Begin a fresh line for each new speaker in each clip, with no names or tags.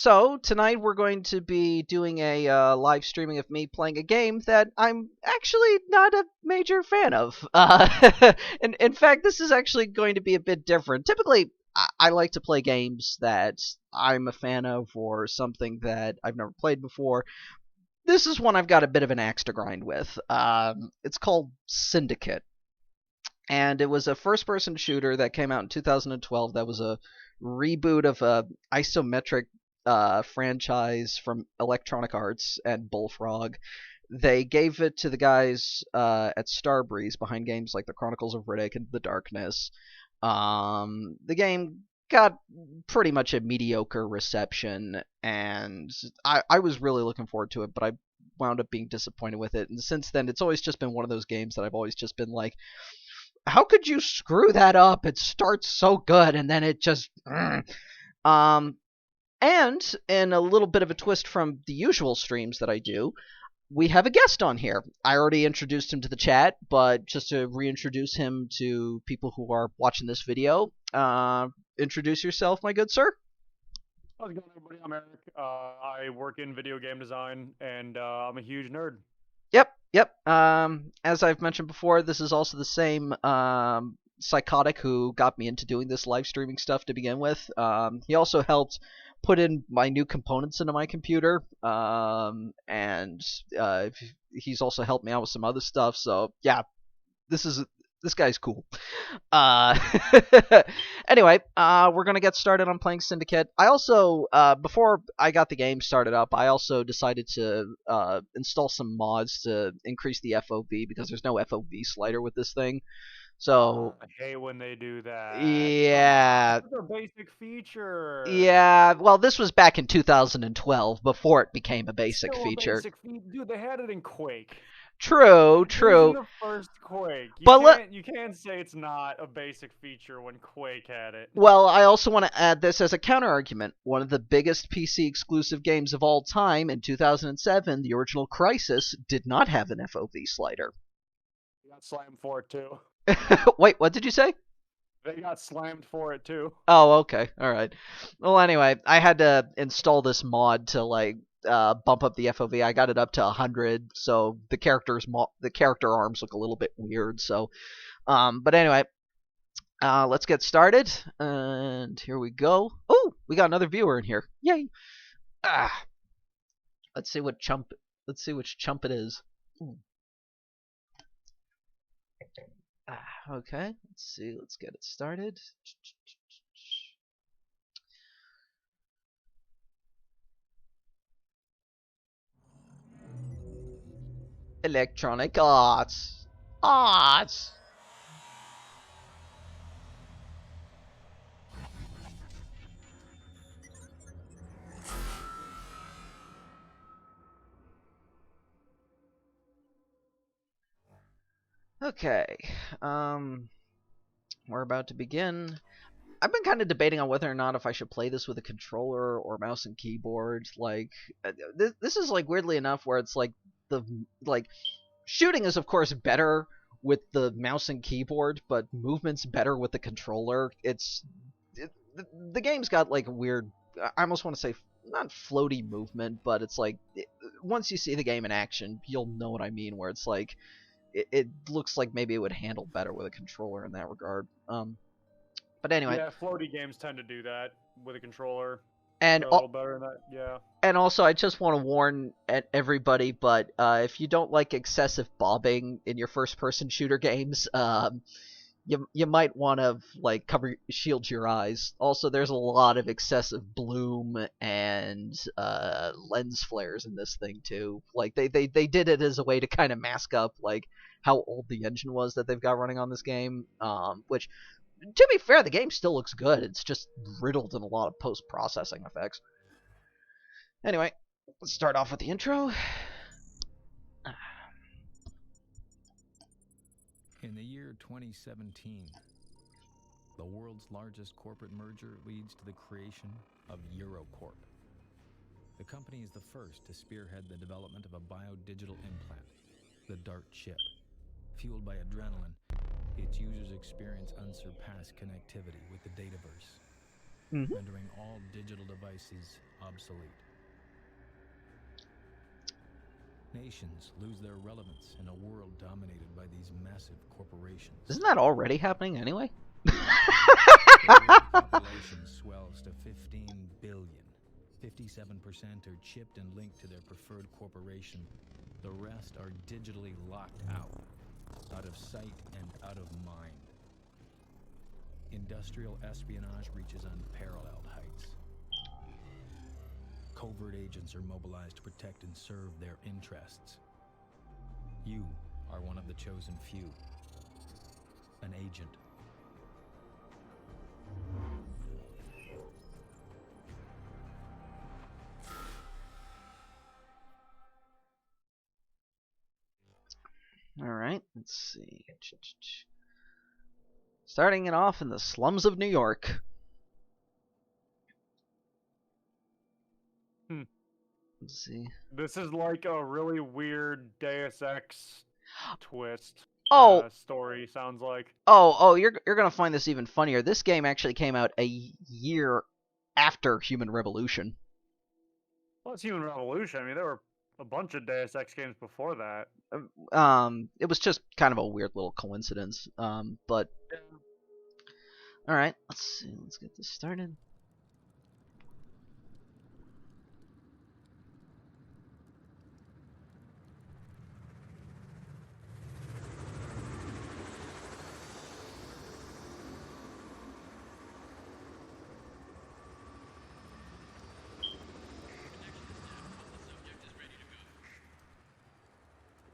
So tonight we're going to be doing a live streaming of me playing a game that I'm actually not a major fan of. And in fact, this is actually going to be a bit different. Typically, I like to play games that I'm a fan of or something that I've never played before. This is one I've got a bit of an axe to grind with. It's called Syndicate, and it was a first-person shooter that came out in 2012. That was a reboot of a isometric franchise from Electronic Arts and Bullfrog. They gave it to the guys at Starbreeze behind games like The Chronicles of Riddick and The Darkness. The game got pretty much a mediocre reception, and I was really looking forward to it, but I wound up being disappointed with it. And since then, it's always just been one of those games that I've always just been like, how could you screw that up? It starts so good, and then it just. Um, and in a little bit of a twist from the usual streams that I do, we have a guest on here. I already introduced him to the chat, but just to reintroduce him to people who are watching this video, introduce yourself, my good sir.
How's it going, everybody? I'm Eric. I work in video game design, and I'm a huge nerd.
Yep. As I've mentioned before, this is also the same psychotic who got me into doing this live streaming stuff to begin with. He also helped put in my new components into my computer, and he's also helped me out with some other stuff. So yeah, this is this guy's cool. Uh, anyway, we're gonna get started on playing Syndicate. I also, before I got the game started up, I also decided to install some mods to increase the FOV because there's no FOV slider with this thing. So
I hate when they do that. Come on,
yeah,
this is a basic feature.
yeah. Well, this was back in 2012 before it became a
It's
basic
still a
feature.
basic feature, dude. They had it in Quake.
True,
It was in
true.
the first Quake. You
But let
can't you can't say it's not a basic feature when Quake had it.
Well, I also want to add this as a counterargument. One of the biggest PC exclusive games of all time in 2007, the original Crisis, did not have an FOV slider.
They got slammed for it too.
Wait, what did you say?
They got slammed for it too.
Oh, okay. All right. Well, anyway, I had to install this mod to like bump up the FOV. I got it up to 100, so the character arms look a little bit weird. So, but anyway, let's get started. And here we go. Oh, we got another viewer in here. Yay! Ah, let's see what chump. Let's see which chump it is. Okay, let's see. Let's get it started. Electronic Arts. Arts. Okay. Um, we're about to begin. I've been kind of debating on whether or not if I should play this with a controller or mouse and keyboard. Like, this is like weirdly enough where it's like the like shooting is of course better with the mouse and keyboard, but movement's better with the controller. The game's got like a weird. I almost want to say not floaty movement, but it's like once you see the game in action, you'll know what I mean. Where it's like it looks like maybe it would handle better with a controller in that regard. But anyway,
Yeah, floaty games tend to do that with a controller.
and
They're a little better than that. Yeah.
and also I just want to warn everybody, but if you don't like excessive bobbing in your first-person shooter games, you might want to like shield your eyes. Also, there's a lot of excessive bloom and lens flares in this thing too. Like they did it as a way to kind of mask up like how old the engine was that they've got running on this game. Which, to be fair, the game still looks good. It's just riddled in a lot of post-processing effects. Anyway, let's start off with the intro.
In the year 2017, the world's largest corporate merger leads to the creation of Eurocorp. The company is the first to spearhead the development of a biodigital implant, the DART chip. Fueled by adrenaline, its users experience unsurpassed connectivity with the dataverse.
Mhm.
rendering all digital devices obsolete. Nations lose their relevance in a world dominated by these massive corporations.
Isn't that already happening anyway?
The world population swells to 15 billion. 57% are chipped and linked to their preferred corporation. The rest are digitally locked out of sight and out of mind. Industrial espionage reaches unparalleled heights. Covert agents are mobilized to protect and serve their interests. You are one of the chosen few. An agent.
Alright, let's see. Starting it off in the slums of New York. Let's see.
This is like a really weird Deus Ex twist.
Oh,
Story sounds like.
you're gonna find this even funnier. This game actually came out a year after Human Revolution.
Well, it's Human Revolution. I mean, there were a bunch of Deus Ex games before that.
It was just kind of a weird little coincidence. But all right, let's see. Let's get this started.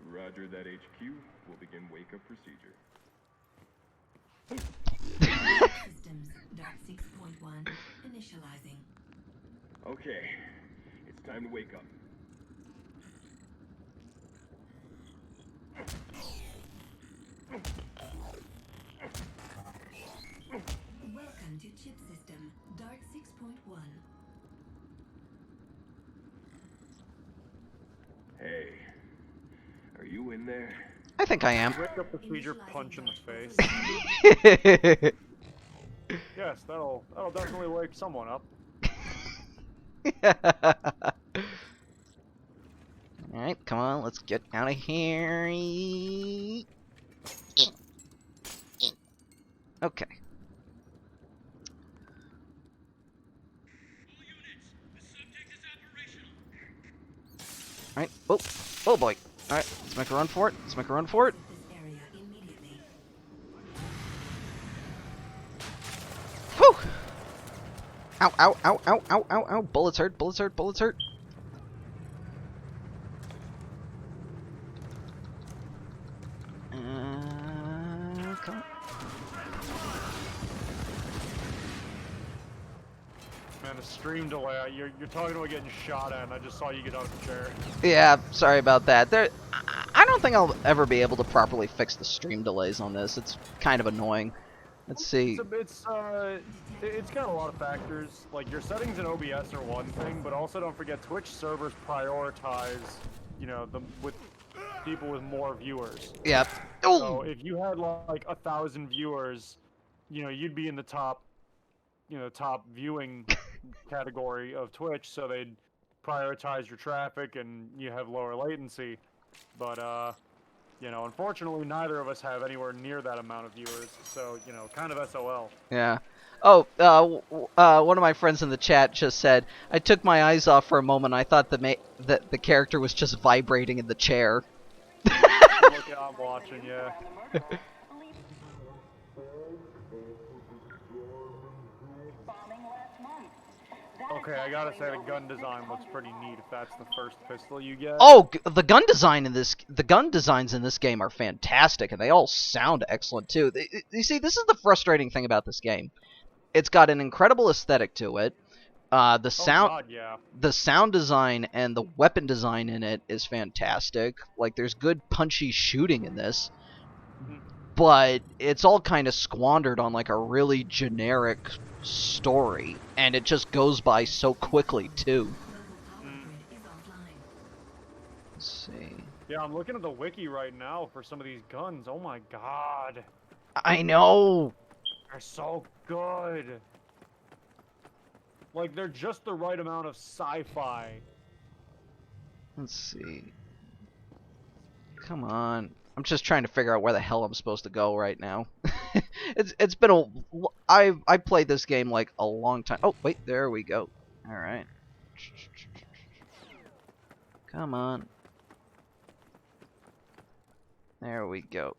Roger that, HQ. We'll begin wake-up procedure.
Systems, Dart 6.1, initializing.
Okay, it's time to wake up.
Welcome to Chip System, Dart 6.1.
Hey, are you in there?
I think I am.
Wake up procedure, punch in the face. Yes, that'll definitely wake someone up.
Alright, come on, let's get out of here. Okay. Alright, oh boy. Alright, let's make a run for it. Let's make a run for it.
This area immediately.
Whew! Ow, ow, ow, ow, ow, ow, ow. Bullets hurt, bullets hurt, bullets hurt. Come on.
Man, the stream delay. You're talking about getting shot at, and I just saw you get out of the chair.
Yeah, sorry about that. I don't think I'll ever be able to properly fix the stream delays on this. It's kind of annoying. Let's see.
It's got a lot of factors. Like, your settings in OBS are one thing, but also don't forget Twitch servers prioritize, you know, with people with more viewers.
Yep.
So
Oh!
if you had like 1,000 viewers, you know, you'd be in the top viewing category of Twitch, so they'd prioritize your traffic and you have lower latency. But you know, unfortunately, neither of us have anywhere near that amount of viewers, so, you know, kind of SOL.
Yeah. Oh, one of my friends in the chat just said, I took my eyes off for a moment. I thought that the character was just vibrating in the chair.
Look, I'm watching, yeah. Okay, I gotta say the gun design looks pretty neat if that's the first pistol you get.
Oh, the gun designs in this game are fantastic, and they all sound excellent too. You see, this is the frustrating thing about this game. It's got an incredible aesthetic to it. The sound,
Oh God, yeah.
the sound design and the weapon design in it is fantastic. Like, there's good punchy shooting in this, but it's all kind of squandered on like a really generic story, and it just goes by so quickly too. Let's see.
Yeah, I'm looking at the wiki right now for some of these guns. Oh my God,
I know.
they're so good. Like, they're just the right amount of sci-fi.
Let's see. Come on. I'm just trying to figure out where the hell I'm supposed to go right now. It's been a I played this game like a long time. Oh, wait, there we go. All right. Come on. There we go.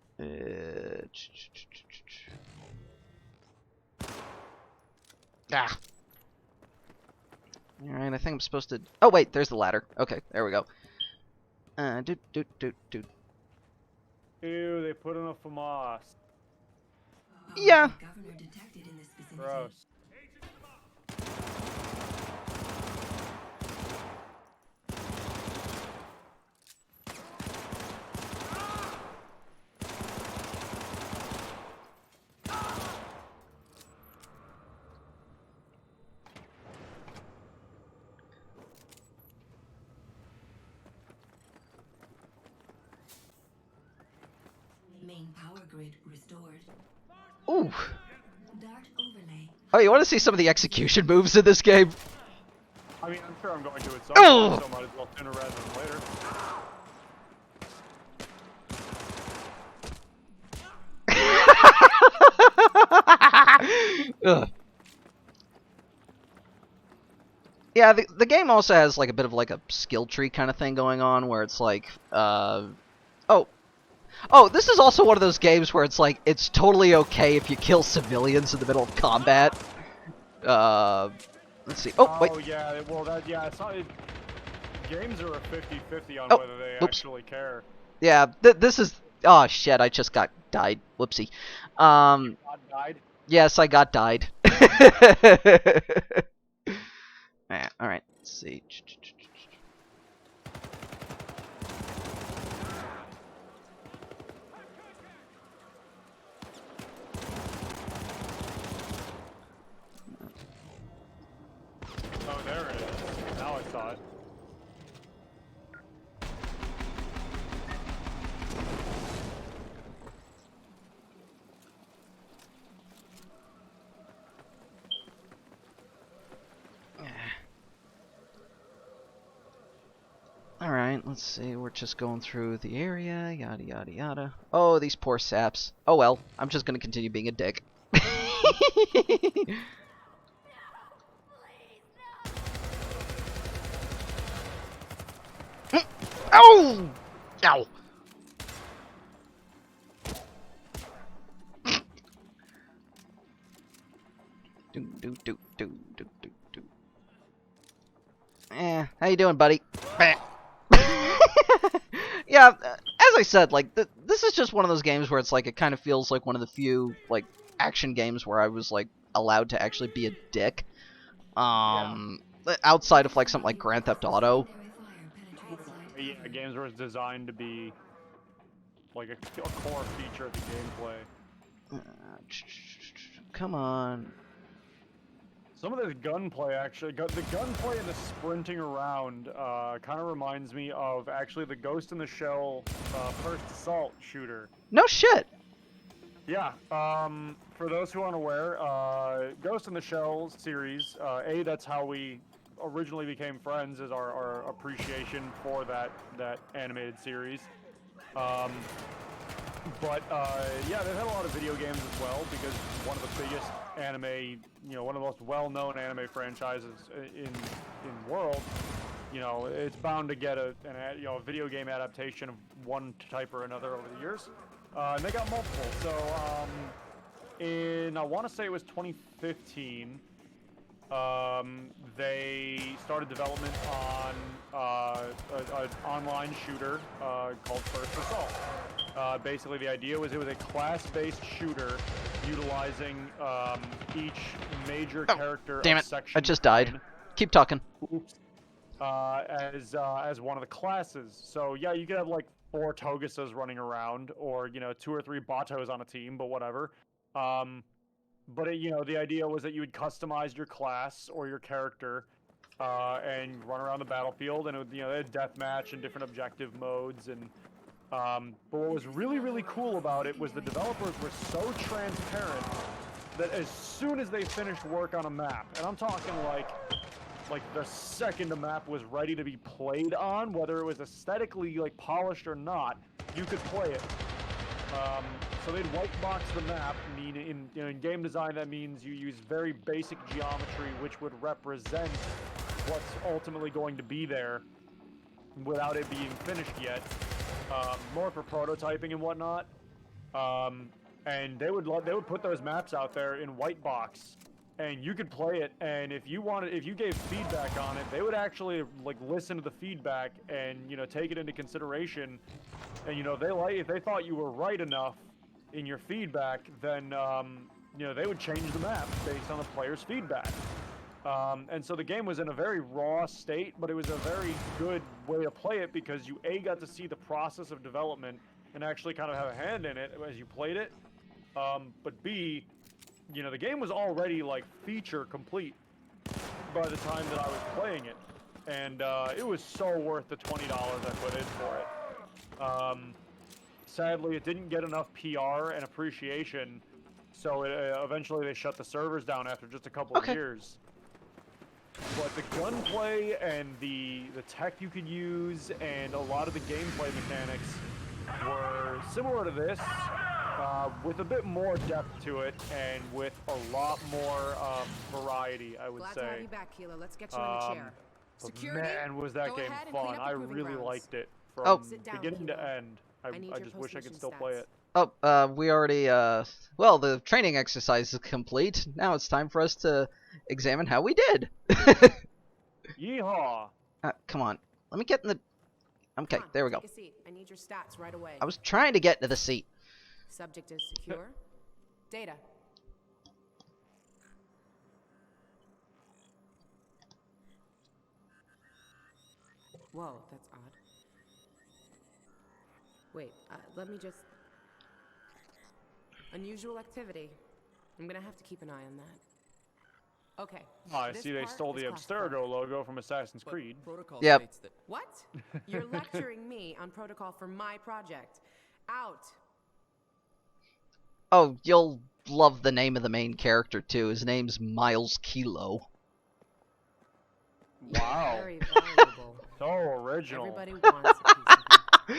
Ah. All right, I think I'm supposed to. Oh wait, there's the ladder. Okay, there we go. Doot doot doot doot.
Ew, they put in a FAMAS.
Yeah.
Governor detected in this vicinity.
Gross.
Main power grid restored.
Ooh.
Dart overlay.
Oh, you want to see some of the execution moves in this game?
I mean, I'm sure I'm going to at some
Oh!
point, so might as well sooner rather than later.
Ugh. Yeah, the game also has like a bit of like a skill tree kind of thing going on where it's like, oh, this is also one of those games where it's like, it's totally okay if you kill civilians in the middle of combat. Let's see. Oh, wait.
Oh, yeah, well, it's not... games are a 50-50 on
Oh,
whether they
oops.
actually care.
Yeah, this is... Oh, shit, I just got died. Whoopsie.
God died.
Yes, I got died. Alright, let's see.
Oh, there it is. Now I saw it.
Alright, let's see. We're just going through the area, yada yada yada. Oh, these poor saps. Oh well, I'm just gonna continue being a dick. Oh! Ow! Do do do do do do do. How you doing, buddy? Yeah, as I said, like this is just one of those games where it's like it kind of feels like one of the few like action games where I was like allowed to actually be a dick. Outside of like something like Grand Theft Auto.
Yeah, games were designed to be like a core feature of the gameplay.
Come on.
Some of the gunplay, actually, the gunplay and the sprinting around kind of reminds me of, actually, the Ghost in the Shell First Assault shooter.
No shit!
Yeah, for those who aren't aware, Ghost in the Shell series, that's how we originally became friends, is our appreciation for that animated series. But yeah, they've had a lot of video games as well, because one of the biggest anime, one of the most well-known anime franchises in the world, it's bound to get a video game adaptation of one type or another over the years. And they got multiple. So I want to say it was 2015, they started development on an online shooter called First Assault. Basically, the idea was it was a class-based shooter utilizing each major character
Damn
of
it!
Section
I just died.
9,
Keep talking.
oops, as one of the classes. So yeah, you could have like 4 Toguses running around, or 2 or 3 Batos on a team, but whatever. But the idea was that you would customize your class or your character, and run around the battlefield, and it would, they had deathmatch and different objective modes. And but what was really, really cool about it was the developers were so transparent that as soon as they finished work on a map, and I'm talking like the second a map was ready to be played on, whether it was aesthetically like polished or not, you could play it. So they'd white box the map. In game design, that means you use very basic geometry, which would represent what's ultimately going to be there, without it being finished yet. More for prototyping and whatnot. And they would put those maps out there in white box, and you could play it. And if you gave feedback on it, they would actually like listen to the feedback and take it into consideration. And if they thought you were right enough in your feedback, then they would change the map based on the player's feedback. And so the game was in a very raw state, but it was a very good way to play it because you got to see the process of development and actually kind of have a hand in it as you played it. But B, the game was already like feature complete by the time that I was playing it, and it was so worth the $20 I put in for it. Sadly, it didn't get enough PR and appreciation, so eventually they shut the servers down after just a couple of years. But the gunplay and the tech you could use and a lot of the gameplay mechanics were similar to this, with a bit more depth to it and with a lot more variety, I would say.
Glad to have you back, Kilo. Let's get you in the chair. Security,
man, was that
go
game
ahead and
fun.
clean up
I
the proving
really
grounds.
liked it from
Sit down,
beginning
Kilo.
to end.
I need
I
your
just wish I could
post-mission
still play
stats.
it.
Oh, we already, well, the training exercise is complete. Now it's time for us to examine how we did.
Yeehaw!
Come on. Let me get in the... Okay,
Come on,
there we go.
take a seat. I need your stats right away.
I was trying to get into the seat.
Subject is secure. Data. Whoa, that's odd. Wait, let me just... Unusual activity. I'm gonna have to keep an eye on that. Okay.
Oh, I
this
see they
part
stole
is
the
classified.
Abstergo logo from Assassin's Creed.
Protocol
Yep.
states that
What? You're lecturing me on protocol for my project. Out.
Oh, you'll love the name of the main character, too. His name's Miles Kilo.
Wow.
Very valuable.
So original.
Everybody wants a piece of me.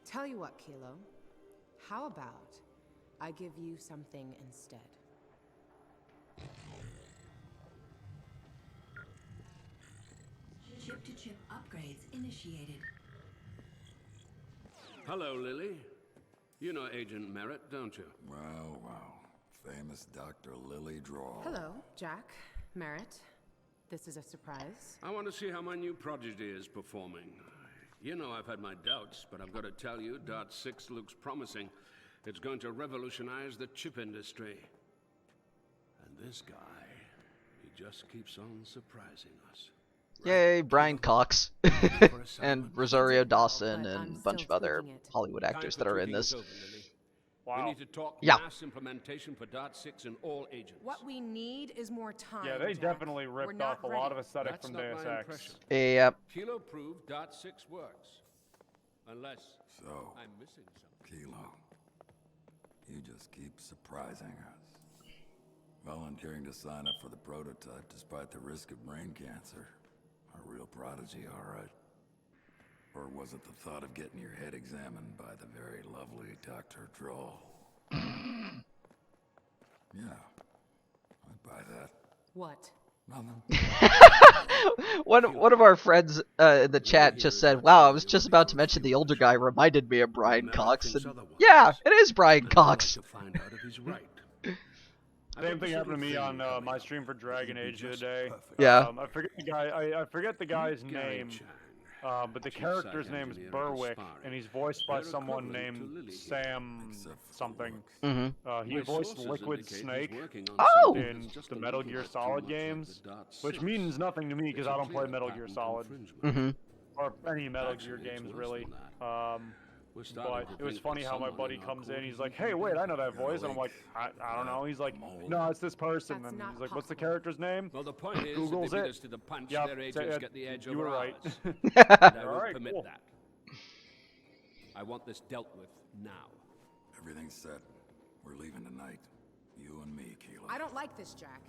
Tell you what, Kilo. How about I give you something instead?
Chip-to-chip upgrades initiated.
Hello, Lily. You know Agent Merritt, don't you?
Wow, wow. Famous Dr. Lily Drawl.
Hello, Jack. Merritt. This is a surprise.
I want to see how my new prodigy is performing. You know I've had my doubts, but I've got to tell you, Dart 6 looks promising. It's going to revolutionize the chip industry. And this guy, he just keeps on surprising us.
Yay, Brian Cox. And Rosario Dawson
but
and
I'm
a bunch of
still
other
tweaking it.
Hollywood actors that are in this.
Wow.
We need to talk
Yeah.
mass implementation for Dart 6 and all agents.
What we need is more time.
Yeah, they
Jack.
definitely
We're
ripped
not
off a lot of
ready.
aesthetic
That's
from
not
Deus
my
Ex.
impression.
Yep.
Kilo proved Dart 6 works. Unless
So,
I'm missing something.
Kilo, you just keep surprising us. Volunteering to sign up for the prototype despite the risk of brain cancer. A real prodigy, all right. Or was it the thought of getting your head examined by the very lovely Dr. Droll? Yeah, I'd buy that.
What?
Nothing.
One of our friends in the chat just said, "Wow, I was just about to mention the older guy reminded me of Brian
Merritt
Cox."
thinks
And
otherwise.
yeah, it is Brian
And I'd like
Cox.
to find out if he's right.
Same thing happened to me on my stream for Dragon Age the other day.
Yeah.
I forget the guy. I forget the guy's name. But the character's name is Berwick, and he's voiced by someone named Sam something.
Mm-hmm.
He voiced Liquid Snake
Oh!
in the Metal Gear Solid games, which means nothing to me because I don't play Metal Gear Solid
Mm-hmm.
or any Metal Gear games really. But it was funny how my buddy comes in, he's like, "Hey, wait, I know that voice," and I'm like, "I don't know." He's like, "No, it's this person,"
That's
and
not
he's like, "What's the
possible.
character's name?"
Well, the point is,
Google's
if they beat
it.
us to the punch,
Yep,
their
say
agents
it.
get the edge
You
over
were right.
ours. And I won't
Alright,
permit
cool.
that. I want this dealt with now.
Everything's set. We're leaving tonight. You and me, Kilo.
I don't like this, Jack.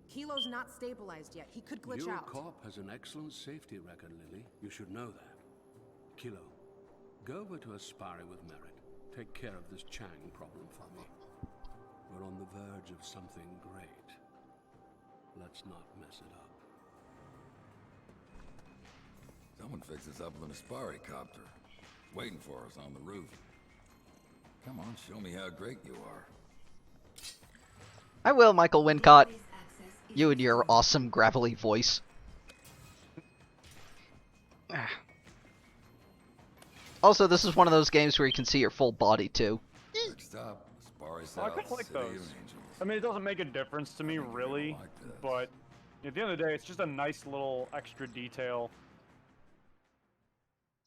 Kilo's not stabilized yet. He could glitch
Your
out.
corp has an excellent safety record, Lily. You should know that. Kilo, go over to Aspari with Merritt. Take care of this Chang problem for me. We're on the verge of something great. Let's not mess it up.
Someone fixed us up with an Aspari copter. It's waiting for us on the roof. Come on, show me how great you are.
I will, Michael Wincott. You and your awesome gravelly voice. Also, this is one of those games where you can see your full body too.
Next up, Aspari
I
South,
kind of like
City of
those.
Angels.
I mean, it doesn't make a difference to me, really,
like this.
but at the end of the day, it's just a nice little extra detail.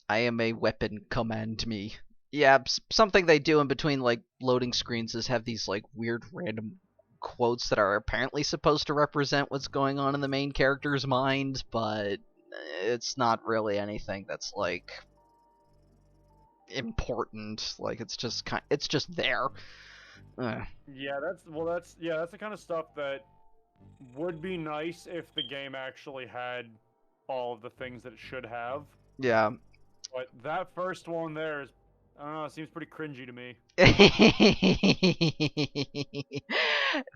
I am a weapon, command me. Yeah, something they do in between, like, loading screens is have these, like, weird random quotes that are apparently supposed to represent what's going on in the main character's mind, but it's not really anything that's, like, important. Like, it's just it's just there.
Yeah, that's the kind of stuff that would be nice if the game actually had all of the things that it should have.
Yeah.
But that first one there is, I don't know, it seems pretty cringy to me.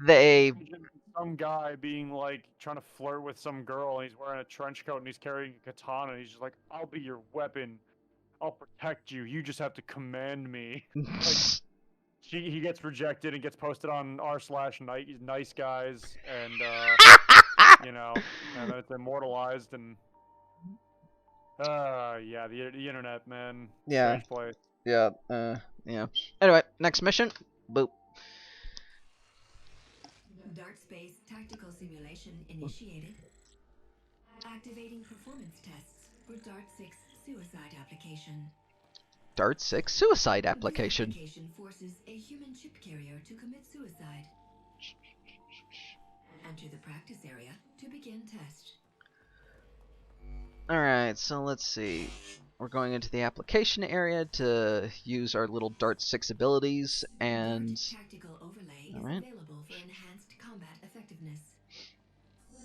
They
Some guy being like trying to flirt with some girl, and he's wearing a trench coat and he's carrying a katana, and he's just like, "I'll be your weapon. I'll protect you. You just have to command me." Like, he gets rejected and gets posted on r/nice guys, and you know, and then it's immortalized, and yeah, the internet, man.
Yeah.
Strange place.
Yeah, yeah. Anyway, next mission. Boop.
Dark space tactical simulation initiated. Activating performance tests for Dart 6 suicide application.
Dart 6 suicide application.
This application forces a human chip carrier to commit suicide. Enter the practice area to begin test.
Alright, so let's see. We're going into the application area to use our little Dart 6 abilities, and...
Tactical overlay is
Alright.
available for enhanced combat effectiveness.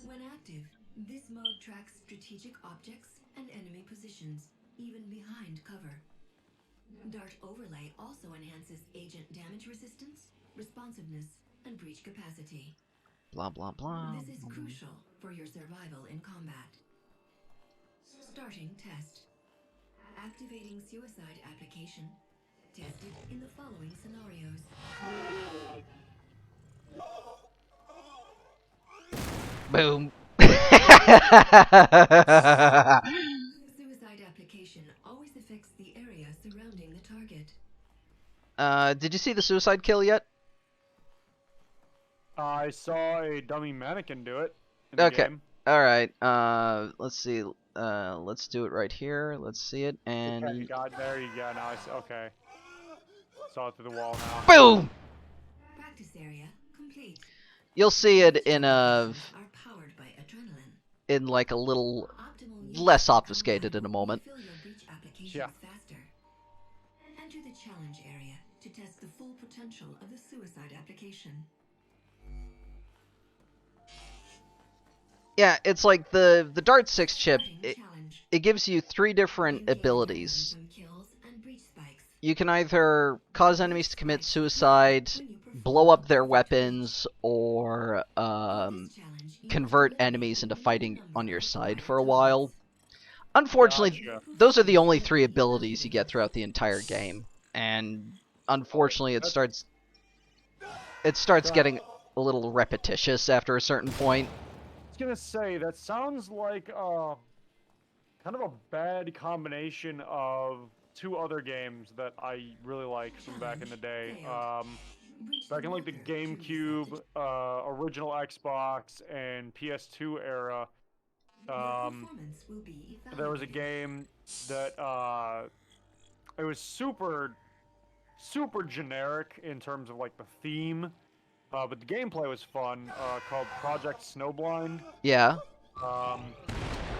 When active, this mode tracks strategic objects and enemy positions, even behind cover. Dart overlay also enhances agent damage resistance, responsiveness, and breach capacity.
Blah blah blah.
This is crucial for your survival in combat. Starting test. Activating suicide application. Tested in the following scenarios.
Boom.
Suicide application always affects the area surrounding the target.
Did you see the suicide kill yet?
I saw a dummy mannequin do it in the game.
Alright, let's see. Let's do it right here. Let's see it, and...
Okay, there you go. Now I see. Okay. Saw it through the wall now.
Boom!
Practice area complete.
You'll see it in
Are powered by adrenaline.
in like a little
Optimal use
less
of
obfuscated in a moment.
Fill your breach applications
Yeah.
faster. Enter the challenge area to test the full potential of the suicide application.
Yeah, it's like the Dart 6 chip.
Starting challenge.
It gives you 3 different
You gain
abilities.
momentum kills and breach spikes.
You can either cause enemies to commit suicide, blow up their weapons, or
This challenge, you
convert
must
enemies into
eliminate
fighting
a
on your
number of
side
live
for a while.
targets.
Unfortunately,
Gotcha.
those are the only 3 abilities you get throughout the entire game, and unfortunately it starts getting a little repetitious after a certain point.
I was gonna say that sounds like kind of a bad combination of 2 other games that I really liked from back in the day.
Breach
Back in like the
marker to
GameCube, original Xbox, and PS2 era,
Your performance will be
there was a
evaluated.
game that it was super generic in terms of like the theme, but the gameplay was fun. Called Project Snowblind,
Yeah.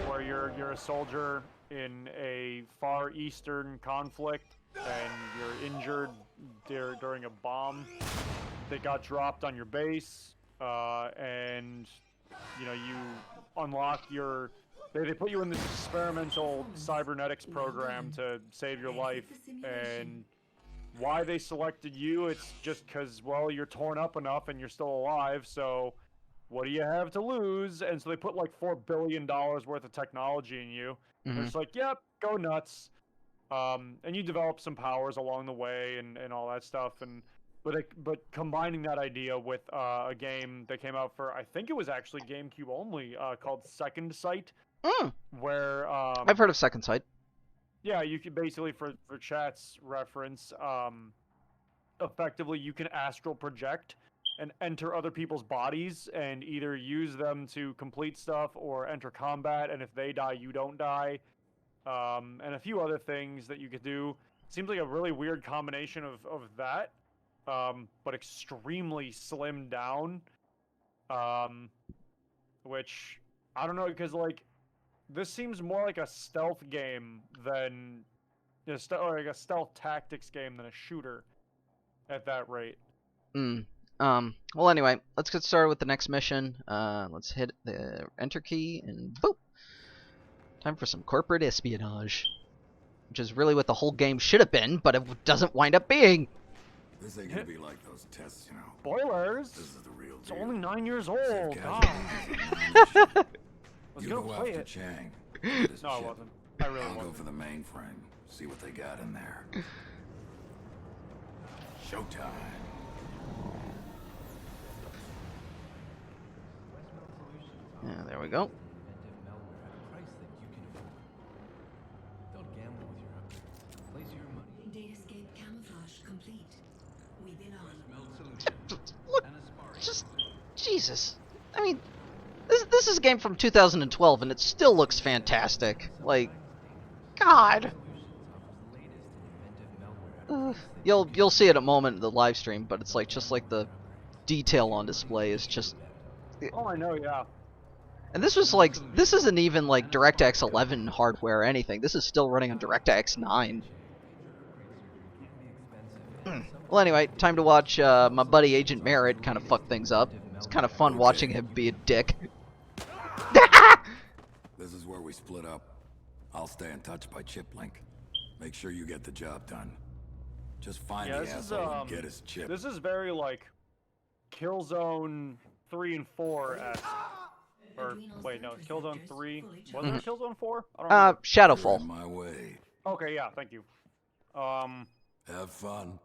where you're a soldier in a Far Eastern conflict, and you're injured during a bomb that got dropped on your base, and you know you unlock your. They put you in this experimental cybernetics program to save your life, and why they selected you, it's just because, well, you're torn up enough and you're still alive, so what do you have to lose? And so they put like $4 billion worth of technology in you.
Mm-hmm.
It's like, yep, go nuts. And you develop some powers along the way and all that stuff. But combining that idea with a game that came out for, I think it was actually GameCube only, called Second Sight, where
I've heard of Second Sight.
yeah, you can basically, for chat's reference, effectively you can astral project and enter other people's bodies and either use them to complete stuff or enter combat, and if they die, you don't die. And a few other things that you could do. Seems like a really weird combination of that, but extremely slimmed down. Which, I don't know, because, like, this seems more like a stealth game than or like a stealth tactics game than a shooter at that rate.
Well, anyway, let's get started with the next mission. Let's hit the enter key and boop. Time for some corporate espionage, which is really what the whole game should have been, but it doesn't wind up being.
This ain't gonna be like those tests, you know.
Spoilers!
This is the real
It's
deal.
only 9 years old.
Save
God.
casualties.
I was
You
gonna
go
play
after
it.
Chang. Get his
No, I
chip.
wasn't. I really
I'll go
wasn't.
for the mainframe. See what they got in there. Showtime.
Yeah, there we go.
Datascape camouflage complete. We've been on.
Look, just Jesus. I mean, this is a game from 2012, and it still looks fantastic. Like, God. You'll see it a moment in the live stream, but it's like just like the detail on display is just.
Oh, I know, yeah.
And this was like, this isn't even like DirectX 11 hardware or anything. This is still running on DirectX 9. Well, anyway, time to watch my buddy Agent Merritt kind of fuck things up. It's kind of fun watching him be a dick.
This is where we split up. I'll stay in touch by chip link. Make sure you get the job done. Just find
Yeah,
the
this is,
asshole and get his chip.
This is very, like, Killzone 3 and 4-esque. Or, wait, no, Killzone 3. Was it Killzone 4? I don't remember.
You're
Shadowfall.
in my way.
Okay, yeah, thank you.
Have fun.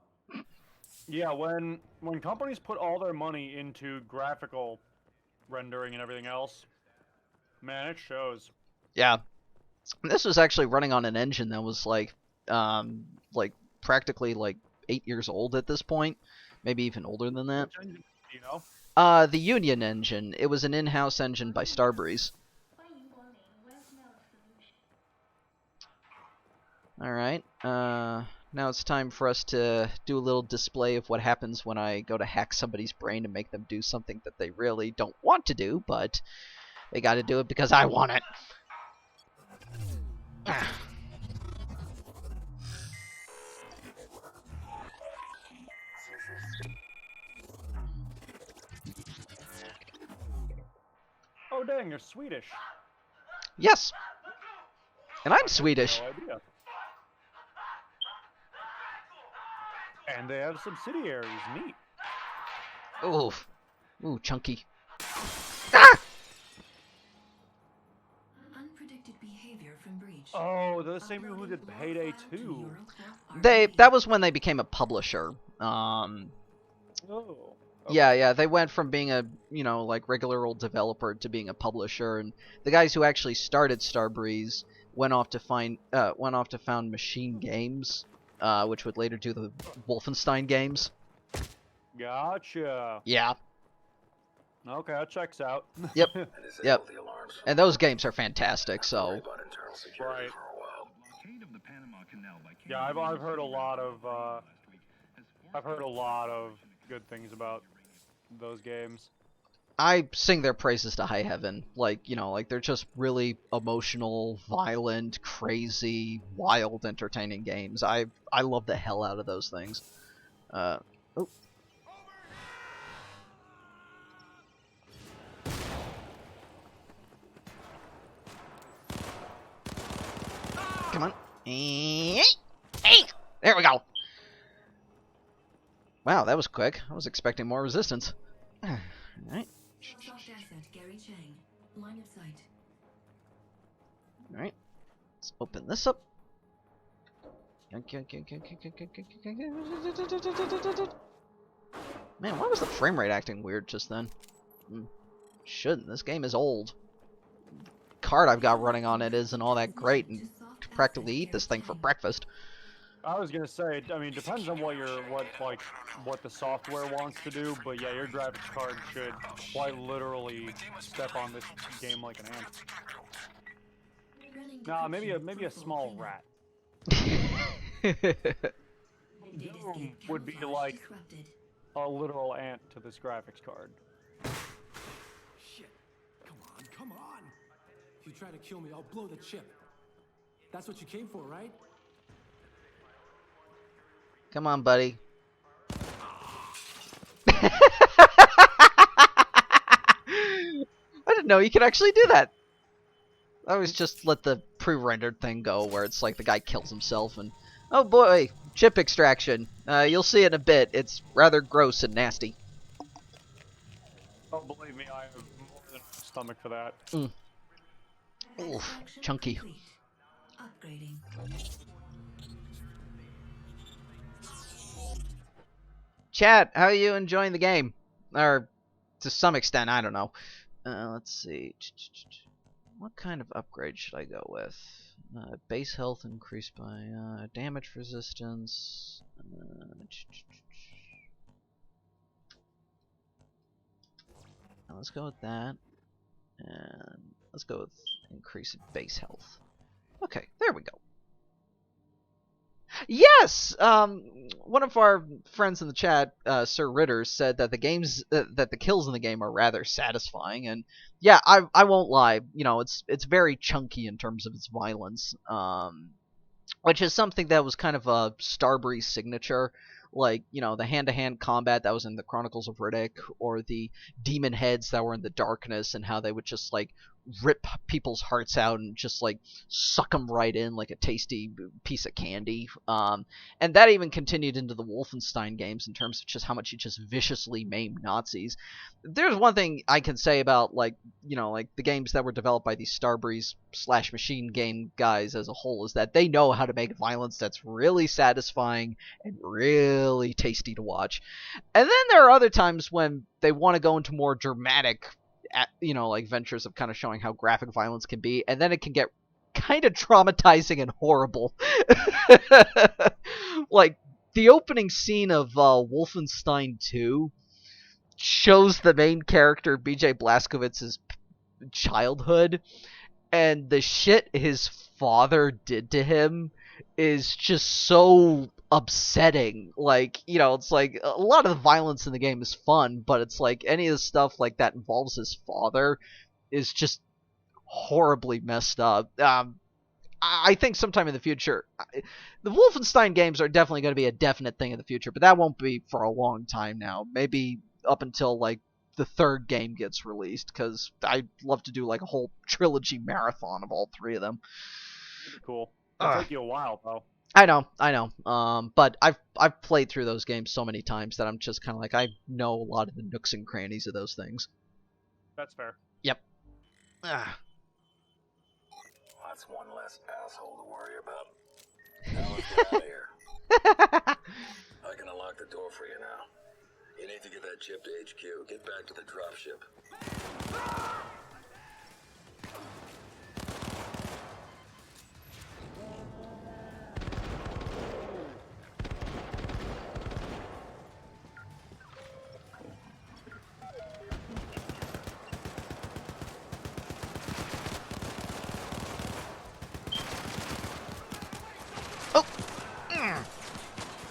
Yeah, when companies put all their money into graphical rendering and everything else, man, it shows.
Yeah. This was actually running on an engine that was like practically like 8 years old at this point, maybe even older than that.
Which engine, you know?
The Union engine. It was an in-house engine by Starbreeze. Alright, now it's time for us to do a little display of what happens when I go to hack somebody's brain and make them do something that they really don't want to do, but they gotta do it because I want it.
Oh, dang, you're Swedish.
Yes! And I'm Swedish.
No idea. And they have subsidiaries. Neat.
Oof. Ooh, chunky.
Unpredicted behavior from Breach.
Oh, they're the same people who did Payday 2.
That was when they became a publisher.
Oh. Okay.
Yeah, they went from being a, like regular old developer to being a publisher, and the guys who actually started Starbreeze went off to found Machine Games, which would later do the Wolfenstein games.
Gotcha.
Yeah.
Okay, that checks out.
Yep. Yep. And those games are fantastic, so.
Right. Yeah, I've heard a lot of good things about those games.
I sing their praises to high heaven. Like, you know, like they're just really emotional, violent, crazy, wild, entertaining games. I love the hell out of those things. Oh. Come on. Hey! There we go. Wow, that was quick. I was expecting more resistance. Alright.
Soft asset, Gary Chang. Line of sight.
Alright. Let's open this up. Man, why was the frame rate acting weird just then? Shouldn't. This game is old. Card I've got running on it isn't all that great, and could practically eat this thing for breakfast.
I was gonna say, I mean, depends on what the software wants to do, but yeah, your graphics card should quite literally step on this game like an ant. Nah, maybe a small rat. Doom would be like a literal ant to this graphics card.
Shit! Come on! If you try to kill me, I'll blow the chip. That's what you came for, right?
Come on, buddy. I didn't know you could actually do that. I always just let the pre-rendered thing go where it's like the guy kills himself and... Oh boy, chip extraction. You'll see it in a bit. It's rather gross and nasty.
Oh, believe me, I have more than enough stomach for that.
Oof, chunky.
Upgrading.
Chat, how are you enjoying the game? Or, to some extent, I don't know. Let's see. What kind of upgrade should I go with? Base health increased by damage resistance. Let's go with that. And let's go with increase in base health. Okay, there we go. Yes! One of our friends in the chat, Sir Ritter, said that the games that the kills in the game are rather satisfying, and yeah, I won't lie. You know, it's very chunky in terms of its violence, which is something that was kind of a Starbreeze signature. Like, you know, the hand-to-hand combat that was in the Chronicles of Riddick, or the demon heads that were in the Darkness, and how they would just, like, rip people's hearts out and just, like, suck them right in like a tasty piece of candy. And that even continued into the Wolfenstein games in terms of just how much you just viciously maim Nazis. There's one thing I can say about, like, you know, like, the games that were developed by these Starbreeze / Machine Game guys as a whole, is that they know how to make violence that's really satisfying and really tasty to watch. And then there are other times when they want to go into more dramatic, you know, like, ventures of kind of showing how graphic violence can be, and then it can get kind of traumatizing and horrible. Like, the opening scene of Wolfenstein 2 shows the main character, BJ Blazkowicz's childhood, and the shit his father did to him is just so upsetting. Like, you know, it's like a lot of the violence in the game is fun, but it's like any of the stuff like that involves his father is just horribly messed up. I think sometime in the future, the Wolfenstein games are definitely going to be a definite thing in the future, but that won't be for a long time now. Maybe up until, like, the third game gets released, because I'd love to do, like, a whole trilogy marathon of all three of them.
Cool. It'll take you a while, though.
I know. But I've played through those games so many times that I'm just kind of like, I know a lot of the nooks and crannies of those things.
That's fair.
Yep.
That's one less asshole to worry about. Now let's get out of here. I can unlock the door for you now. You need to get that chip to HQ. Get back to the dropship.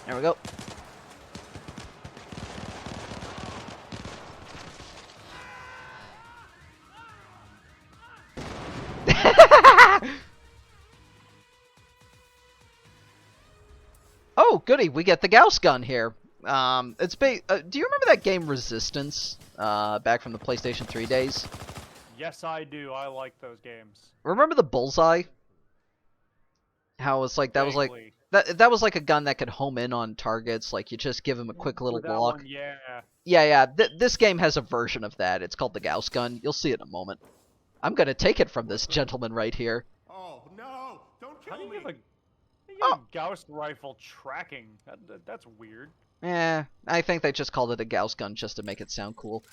There we go. goody, we get the Gauss gun here. Do you remember that game Resistance? Back from the PlayStation 3 days?
Yes, I do. I like those games.
Remember the bullseye? How it's like that was like
Vaguely.
that was like a gun that could home in on targets. Like you just give him a quick little
With that
block.
one, yeah.
Yeah. This game has a version of that. It's called the Gauss gun. You'll see it in a moment. I'm gonna take it from this gentleman right here.
Oh, no! Don't
How
kill
do
me!
you have a Gauss rifle tracking? That's weird.
I think they just called it a Gauss gun just to make it sound cool.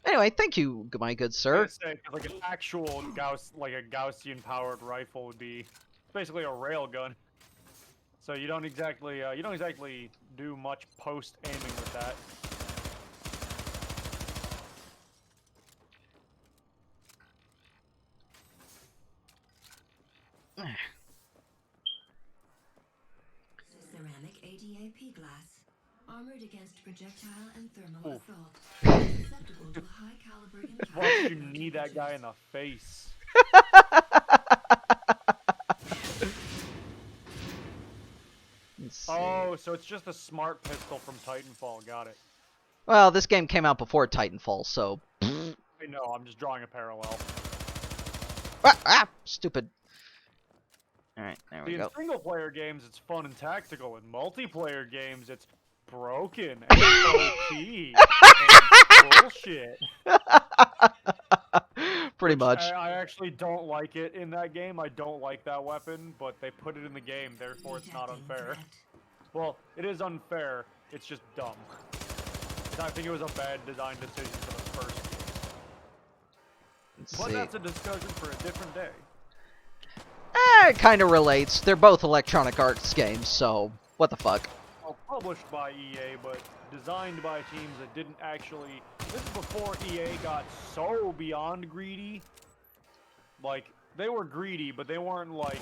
Anyway, thank you, my good
I
sir.
was gonna say, 'cause, like an actual Gauss, like a Gaussian powered rifle would be basically a rail gun. So you don't exactly do much post aiming with that.
Ceramic ADAP glass, armored against projectile and thermal
Oof.
assault, susceptible to high caliber impact.
Why would you knee that guy in the face?
Let's see.
Oh, so it's just a smart pistol from Titanfall. Got it.
Well, this game came out before Titanfall, so.
I know. I'm just drawing a parallel.
Stupid. Alright, there we
See,
go.
in single-player games, it's fun and tactical. In multiplayer games, it's broken and OP and bullshit.
Pretty much.
I actually don't like it in that game. I don't like that weapon, but they put it in the game, therefore it's not unfair. Well, it is unfair. It's just dumb. And I think it was a bad design decision for the first game. But that's a discussion for a different day.
It kind of relates. They're both Electronic Arts games, so what the fuck.
Well, published by EA, but designed by teams that didn't actually... This is before EA got so beyond greedy. Like, they were greedy, but they weren't, like,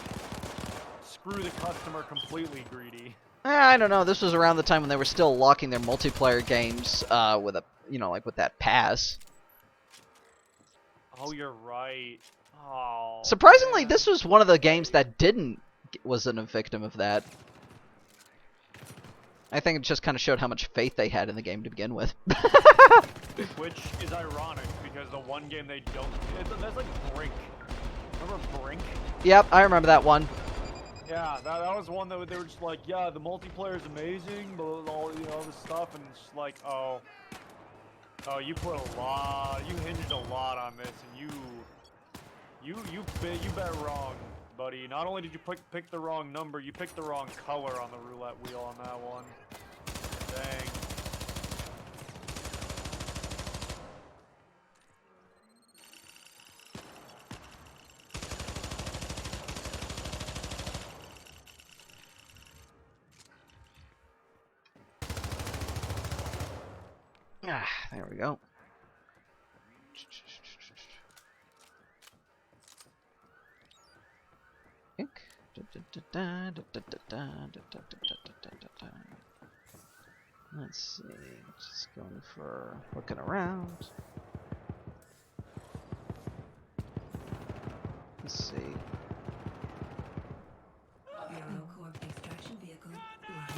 screw the customer completely greedy.
I don't know. This was around the time when they were still locking their multiplayer games with a, like with that pass.
Oh, you're right. Oh.
Surprisingly,
man.
this was one of the games that wasn't a victim of that. I think it just kind of showed how much faith they had in the game to begin with.
Which is ironic, because the one game they don't... That's like Brink. Remember Brink?
Yep, I remember that one.
Yeah, that was one that they were just like, yeah, the multiplayer is amazing, but all this stuff, and it's just like, oh, you put a lot, you hinged a lot on this, and you bet wrong, buddy. Not only did you pick the wrong number, you picked the wrong color on the roulette wheel on that one. Dang.
There we go. Let's see. Just going for looking around. Let's see.
Corp extraction vehicle, line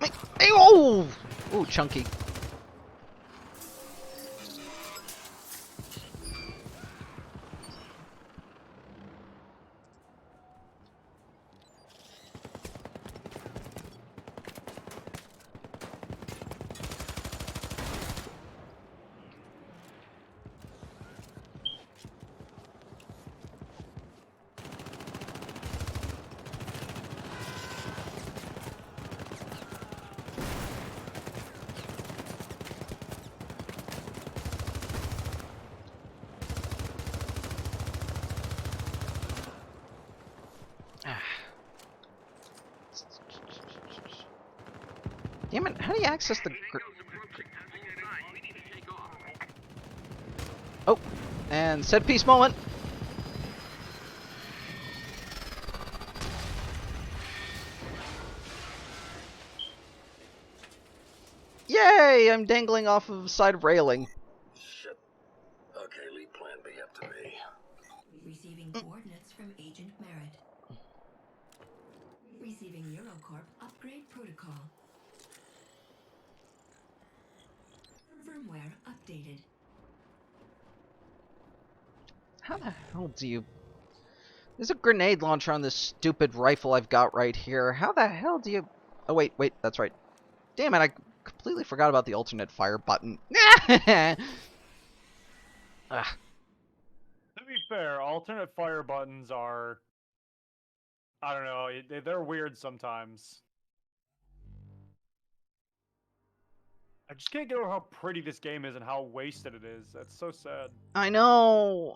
of sight.
Hey, oh! Ooh, chunky. Damn it, how do you access the... Oh, and set piece moment. Yay, I'm dangling off of a side railing.
Shit. Okay, lead plan B up to me.
Receiving coordinates from Agent Merritt. Receiving Eurocorp upgrade protocol. Firmware updated.
How the hell do you... There's a grenade launcher on this stupid rifle I've got right here. How the hell do you... Oh, wait, that's right. Damn it, I completely forgot about the alternate fire button. Ah.
To be fair, alternate fire buttons are... I don't know, they're weird sometimes. I just can't get over how pretty this game is and how wasted it is. That's so sad.
I know.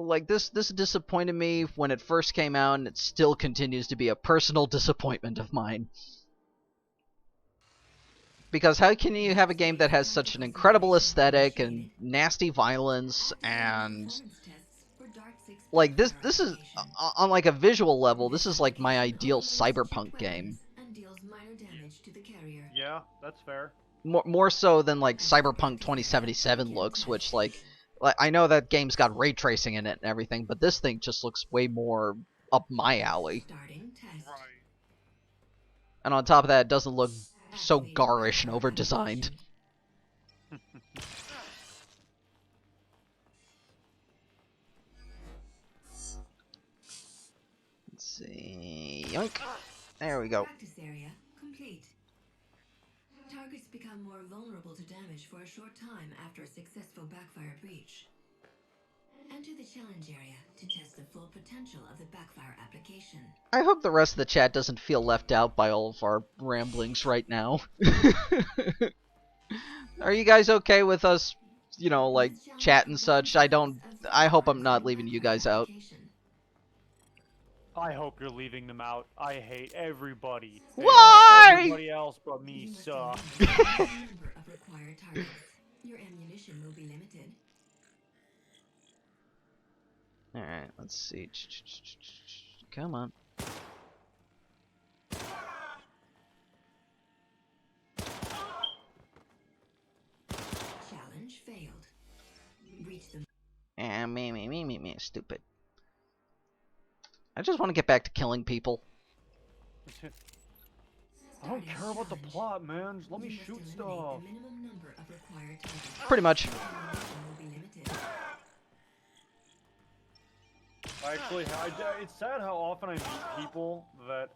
Like, this disappointed me when it first came out, and it still continues to be a personal disappointment of mine. Because how can you have a game that has such an incredible aesthetic and nasty violence and... Like, this is, on like a visual level, this is like my ideal cyberpunk game.
Yeah, that's fair.
More so than like Cyberpunk 2077 looks, which like I know that game's got ray tracing in it and everything, but this thing just looks way more up my alley.
Right.
And on top of that, it doesn't look so garish and over-designed. Let's see... Yoink! There we go.
Practice area complete. Targets become more vulnerable to damage for a short time after a successful backfire breach. Enter the challenge area to test the full potential of the backfire application.
I hope the rest of the chat doesn't feel left out by all of our ramblings right now. Are you guys okay with us, you know, like, chat and such? I hope I'm not leaving you guys out.
I hope you're leaving them out. I hate everybody.
Why?
Everybody else but me sucks.
Your ammunition will be limited.
Alright, let's see. Come on.
Challenge failed. Reach the...
Me, stupid. I just want to get back to killing people.
I don't care about the plot, man. Just let me shoot stuff.
Pretty much.
Actually, it's sad how often I meet people that,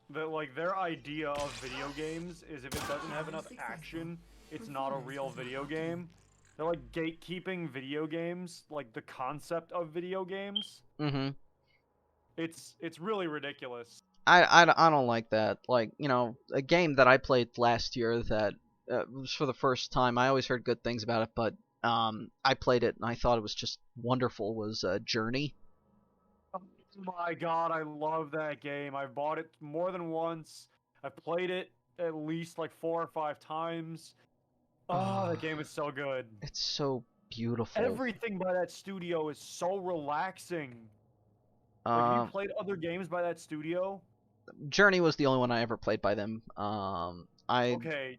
that, like, their idea of video games is if it doesn't have enough action, it's not a real video game. They're, like, gatekeeping video games, like, the concept of video games.
Mm-hmm.
It's really ridiculous.
I don't like that. Like, you know, a game that I played last year that was for the first time. I always heard good things about it, but I played it and I thought it was just wonderful. Was Journey.
Oh my god, I love that game. I've bought it more than once. I've played it at least like 4 or 5 times. Oh, that game is so good.
It's so beautiful.
Everything by that studio is so relaxing. Like, have you played other games by that studio?
Journey was the only one I ever played by them.
Okay.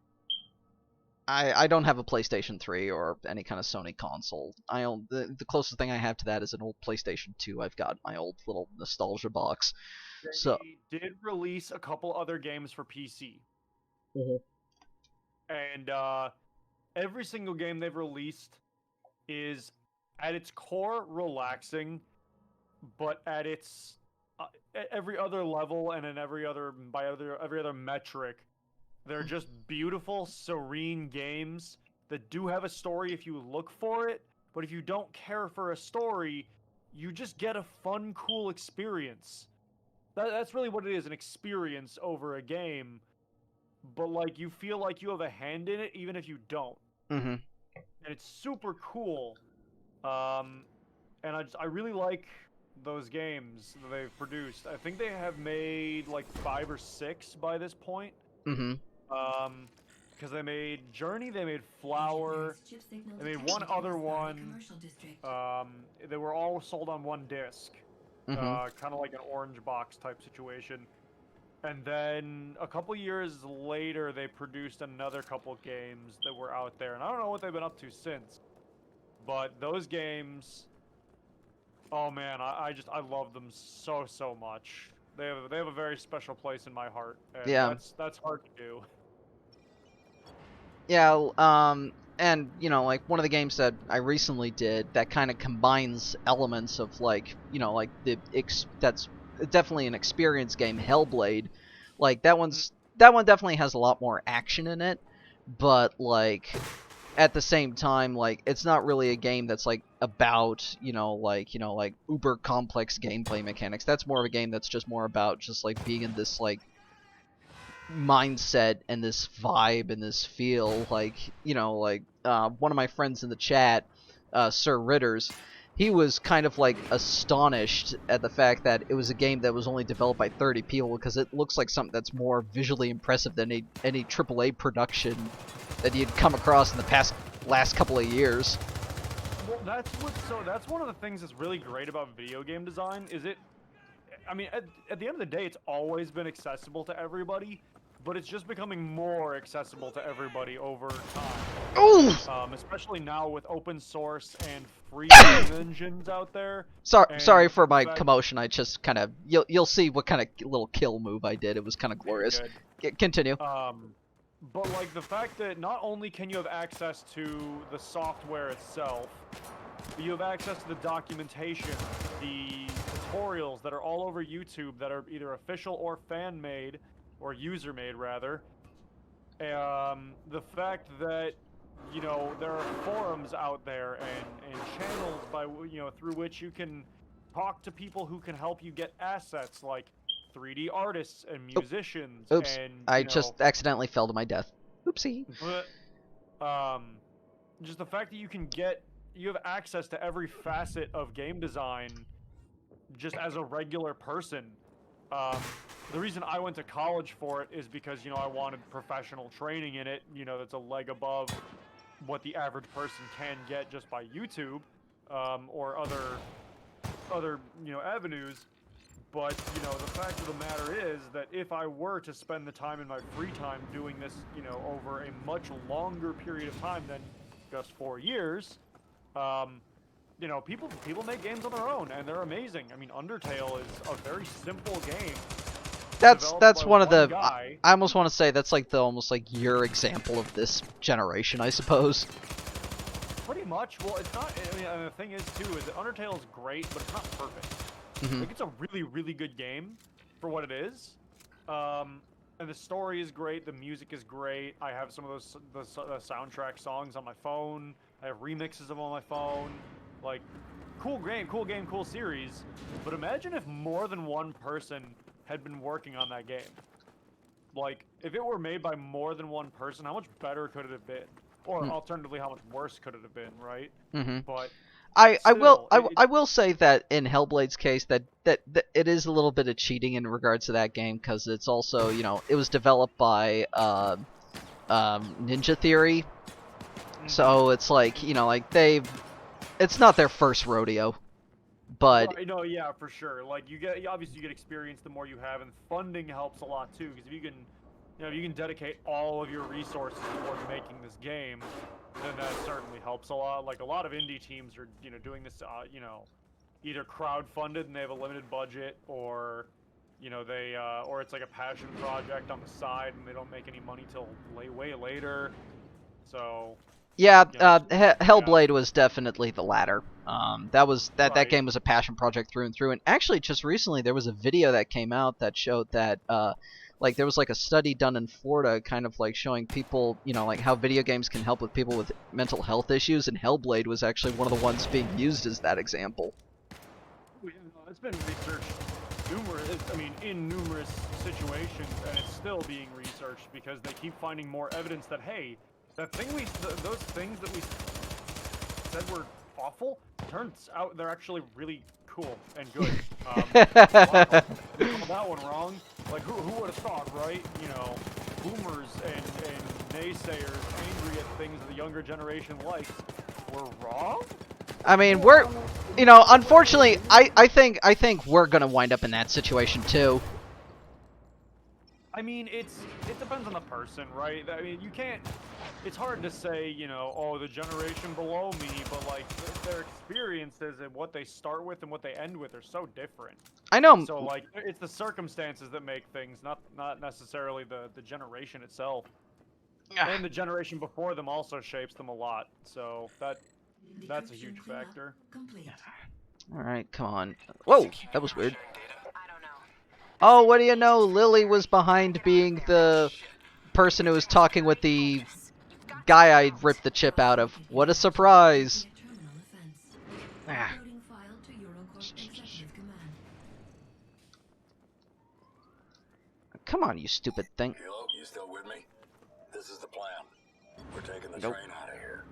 I don't have a PlayStation 3 or any kind of Sony console. The closest thing I have to that is an old PlayStation 2. I've got my old little nostalgia box.
They did release a couple other games for PC. And every single game they've released is at its core relaxing, but at its every other level and in every other metric, they're just beautiful, serene games that do have a story if you look for it, but if you don't care for a story, you just get a fun, cool experience. That's really what it is, an experience over a game, but like you feel like you have a hand in it even if you don't.
Mm-hmm.
And it's super cool. And I really like those games that they've produced. I think they have made like 5 or 6 by this point.
Mm-hmm.
Because they made Journey, they made Flower, they made one other one. They were all sold on one disc.
Mm-hmm.
Kind of like an orange box type situation. And then a couple years later, they produced another couple games that were out there. And I don't know what they've been up to since. But those games, oh man, I love them so much. They have a very special place in my heart. And
Yeah.
That's hard to do.
Yeah, and like one of the games that I recently did that kind of combines elements of like, like that's definitely an experience game, Hellblade. Like that one definitely has a lot more action in it, but like at the same time, like it's not really a game that's like about, like uber complex gameplay mechanics. That's more of a game that's just more about just like being in this like mindset and this vibe and this feel. Like one of my friends in the chat, Sir Ritters, he was kind of like astonished at the fact that it was a game that was only developed by 30 people, because it looks like something that's more visually impressive than any AAA production that you'd come across in the last couple of years.
Well, that's one of the things that's really great about video game design. Is it? I mean, at the end of the day, it's always been accessible to everybody, but it's just becoming more accessible to everybody over time.
Ooh!
Especially now with open source and free game engines out there.
Sorry for my commotion. I just kind of you'll see what kind of little kill move I did. It was kind of glorious. Continue.
But like the fact that not only can you have access to the software itself, but you have access to the documentation, the tutorials that are all over YouTube that are either official or fan-made, or user-made rather. The fact that, there are forums out there and channels by, through which you can talk to people who can help you get assets, like 3D artists and musicians.
Oops,
and,
I just accidentally fell to my death. Oopsie.
But, just the fact that you have access to every facet of game design just as a regular person. The reason I went to college for it is because, I wanted professional training in it, that's a leg above what the average person can get just by YouTube, or other avenues. But, the fact of the matter is that if I were to spend the time in my free time doing this, over a much longer period of time than just 4 years, people make games on their own, and they're amazing. I mean, Undertale is a very simple game.
That's one of the. I almost want to say that's like almost like your example of this generation, I suppose.
Pretty much. Well, it's not. I mean, and the thing is too is that Undertale is great, but it's not perfect.
Mm-hmm.
Like, it's a really, really good game for what it is. And the story is great. The music is great. I have some of those the soundtrack songs on my phone. I have remixes of them on my phone. Like, cool game, cool series. But imagine if more than one person had been working on that game. Like, if it were made by more than one person, how much better could it have been? Or alternatively, how much worse could it have been, right?
Mm-hmm.
But
I will say that in Hellblade's case that it is a little bit of cheating in regards to that game, because it's also, it was developed by Ninja Theory, so it's like, it's not their first rodeo. But
no, yeah, for sure. Like, obviously you get experience the more you have, and funding helps a lot too, because if you can dedicate all of your resources towards making this game, then that certainly helps a lot. Like, a lot of indie teams are, doing this, either crowd-funded and they have a limited budget, or, they, or it's like a passion project on the side and they don't make any money till way later. So.
Yeah, Hellblade was definitely the latter. That game was a passion project through and through. And actually, just recently there was a video that came out that showed that, like, there was like a study done in Florida, kind of like showing people, like how video games can help with people with mental health issues, and Hellblade was actually one of the ones being used as that example.
It's been researched in numerous situations, and it's still being researched because they keep finding more evidence that, hey, those things that we said were awful, turns out they're actually really cool and good. Wow, that one wrong. Like, who would have thought, right? Boomers and naysayers angry at things the younger generation likes were wrong?
I mean, we're, unfortunately, I think we're gonna wind up in that situation too.
I mean, it depends on the person, right? I mean, you can't. It's hard to say, oh, the generation below me, but like experiences and what they start with and what they end with are so different.
I know.
So like, it's the circumstances that make things, not necessarily the generation itself. And the generation before them also shapes them a lot. So that's a huge factor.
All right, come on. Whoa, that was weird. Oh, what do you know? Lily was behind being the person who was talking with the guy I ripped the chip out of. What a surprise! Ah. Come on, you stupid thing.
Kilo, you still with me? This is the plan. We're taking the
Nope.
train out of here.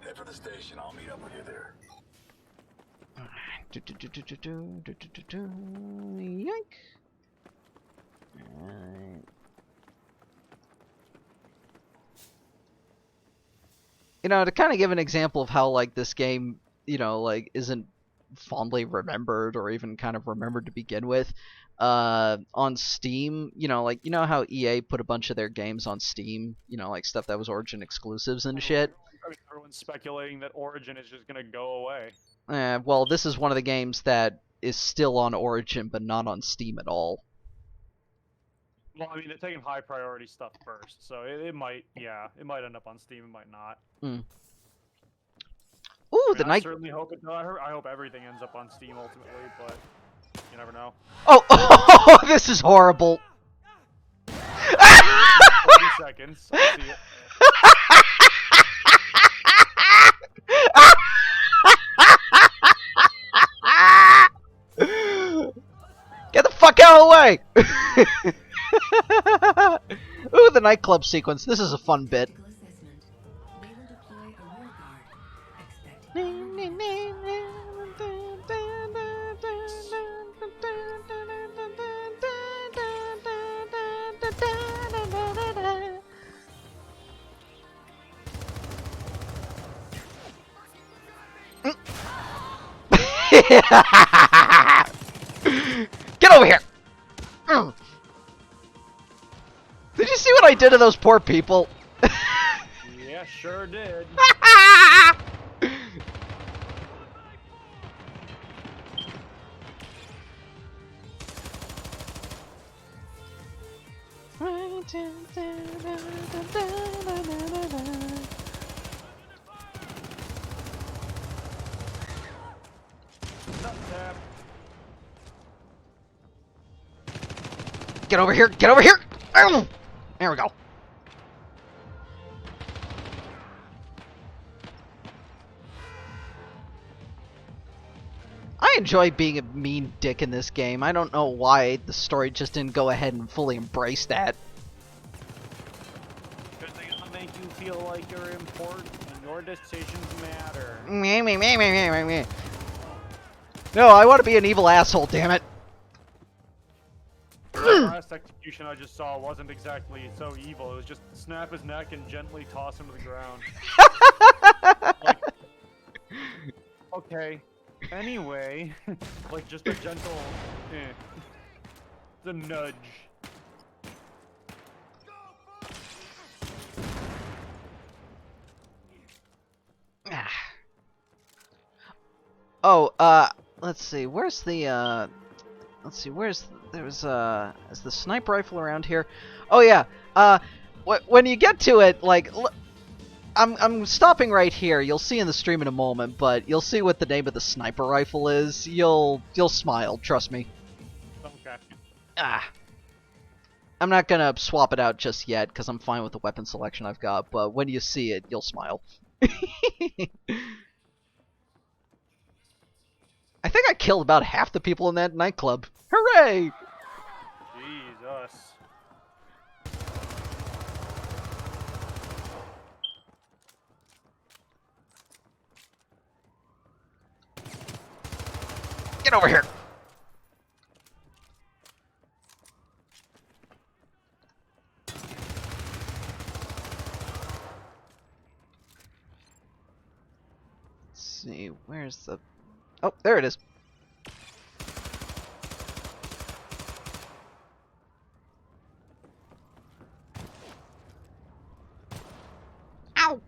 Head for the station. I'll meet up with you there.
Yoink. Alright. You know, to kind of give an example of how, like, this game, you know, like, isn't fondly remembered or even kind of remembered to begin with, on Steam, you know, like, you know how EA put a bunch of their games on Steam, you know, like, stuff that was Origin exclusives and shit?
Everyone's speculating that Origin is just gonna go away.
Well, this is one of the games that is still on Origin, but not on Steam at all.
Well, I mean, they're taking high priority stuff first, so it might, yeah, it might end up on Steam, it might not.
Ooh,
I certainly hope it does. I hope everything ends up on Steam ultimately, but you never know.
Oh, this is horrible.
40 seconds. I'll see it.
Get the fuck out of the way! Ooh, the nightclub sequence. This is a fun bit. Get over here! Did you see what I did to those poor people?
Yeah, sure did.
Get over here! Get over here! There we go. I enjoy being a mean dick in this game. I don't know why the story just didn't go ahead and fully embrace that.
Because they gotta make you feel like you're important and your decisions matter.
No, I want to be an evil asshole, damn it.
The last execution I just saw wasn't exactly so evil. It was just snap his neck and gently toss him to the ground. Like, okay. Anyway, like just a gentle, the nudge.
Oh, let's see. Where's the let's see. Where's is the sniper rifle around here? Oh yeah. When you get to it, like, I'm stopping right here. You'll see in the stream in a moment, but you'll see what the name of the sniper rifle is. You'll smile, trust me.
Okay.
I'm not gonna swap it out just yet because I'm fine with the weapon selection I've got. But when you see it, you'll smile. I think I killed about half the people in that nightclub. Hooray!
Jesus.
Get over here! Let's see, where's the... Oh, there it is. Ow!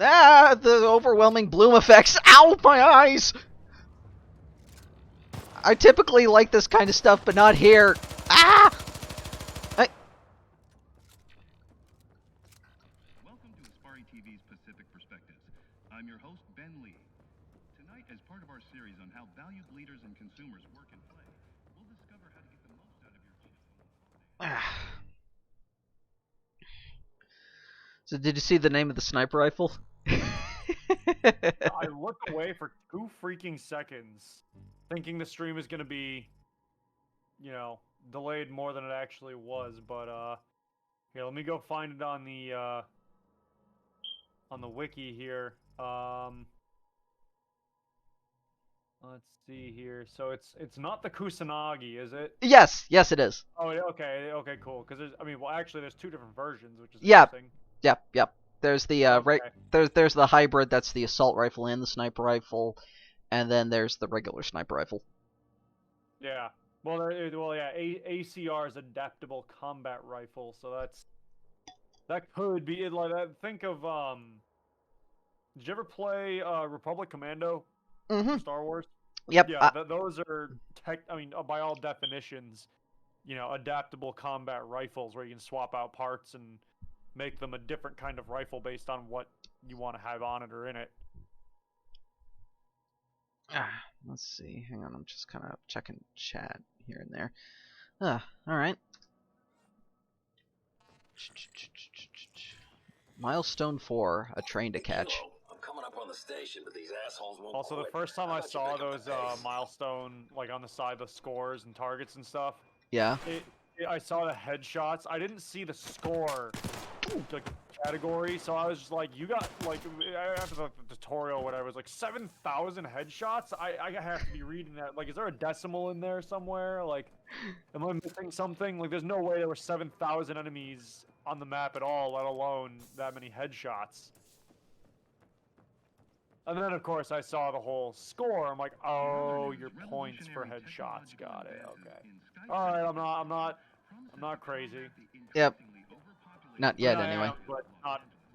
Ah, the overwhelming bloom effects. Ow, my eyes! I typically like this kind of stuff, but not here. Ah!
Welcome to Aspari TV's Pacific Perspectives. I'm your host, Ben Lee. Tonight, as part of our series on how valued leaders and consumers work and play, we'll discover how to get the most out of your chip.
So did you see the name of the sniper rifle?
I looked away for 2 freaking seconds, thinking the stream is gonna be, you know, delayed more than it actually was. But here, let me go find it on the wiki here. Let's see here. So it's not the Kusanagi, is it?
Yes, yes it is.
Oh, okay, cool. Because there's, I mean, well, actually, there's 2 different versions, which is
Yeah.
interesting.
Yep. There's the there's the hybrid, that's the assault rifle and the sniper rifle, and then there's the regular sniper rifle.
Yeah. Well, ACR is adaptable combat rifle, so that could be it. Like that. Think of Did you ever play Republic Commando?
Mm-hmm.
Star Wars.
Yep.
Yeah, those are I mean, by all definitions, you know, adaptable combat rifles where you can swap out parts and make them a different kind of rifle based on what you want to have on it or in it.
Let's see. Hang on, I'm just kind of checking chat here and there. All right. Milestone 4, a train to catch.
I'm coming up on the station, but these assholes won't
Also, the
quit.
first time I
How about you
saw
pick up
those
the pace?
milestone, like on the side, the scores and targets and stuff,
Yeah.
I saw the headshots. I didn't see the score, like category. So I was just like, you got like after the tutorial, or whatever, it was like 7,000 headshots. I have to be reading that. Like, is there a decimal in there somewhere? Like, am I missing something? Like, there's no way there were 7,000 enemies on the map at all, let alone that many headshots. And then, of course, I saw the whole score. I'm like, oh, your points for headshots. Got it. Okay. All right. I'm not crazy.
Yep. Not yet,
I
anyway.
am, but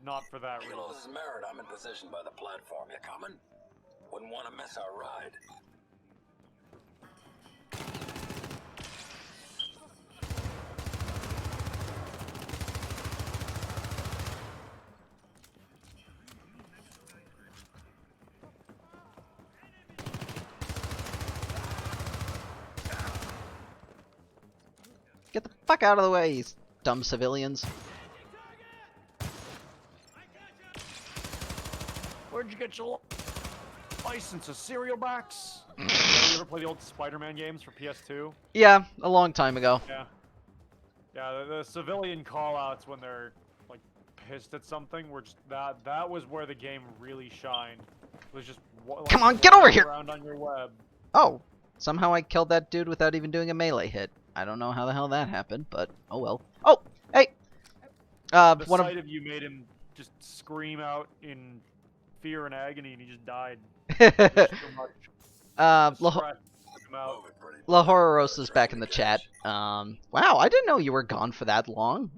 not for that reason.
Kilo, this is Merritt. I'm in position by the platform. You coming? Wouldn't want to miss our ride.
Get the fuck out of the way, you dumb civilians.
Where'd you get your license? A cereal box? You ever play the old Spider-Man games for PS2?
Yeah, a long time ago.
Yeah. Yeah, the civilian callouts when they're like pissed at something were just that was where the game really shined. It was just like,
Come on, get over here!
around on your web.
Oh, somehow I killed that dude without even doing a melee hit. I don't know how the hell that happened, but oh well. Oh, hey!
The
one
sight of you made him just scream out in fear and agony, and he just died.
La Horrorosa's back in the chat. Wow, I didn't know you were gone for that long.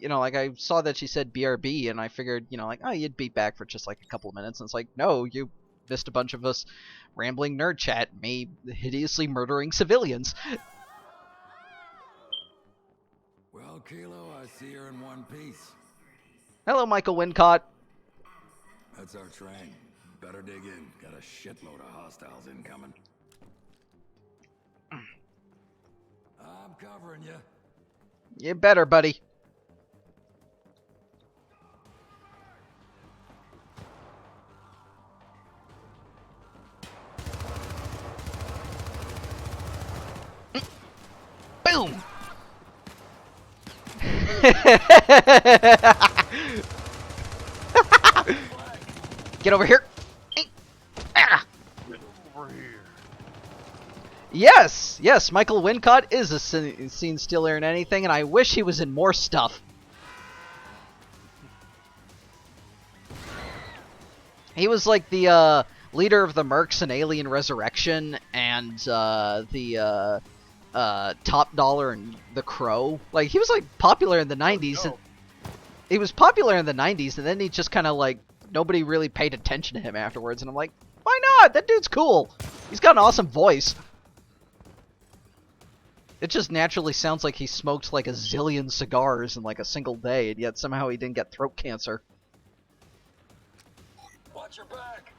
You know, like I saw that she said BRB, and I figured, you know, like, oh, you'd be back for just like a couple of minutes. And it's like, no, you missed a bunch of us rambling nerd chat, me hideously murdering civilians.
Well, Kilo, I see you're in one piece.
Hello, Michael Wincott.
That's our train. Better dig in. Got a shitload of hostiles incoming. I'm covering you.
You better, buddy. Boom! Get over here.
Over here.
Yes, Michael Wincott is a scene stealer in anything, and I wish he was in more stuff. He was like the leader of the Mercs in Alien Resurrection, and the Top Dollar and The Crow. Like, he was like popular in the 90s.
Oh, no.
He was popular in the 90s, and then he just kind of like nobody really paid attention to him afterwards, and I'm like, why not? That dude's cool. He's got an awesome voice. It just naturally sounds like he smoked like a zillion cigars in like a single day, and yet somehow he didn't get throat cancer.
Watch your back.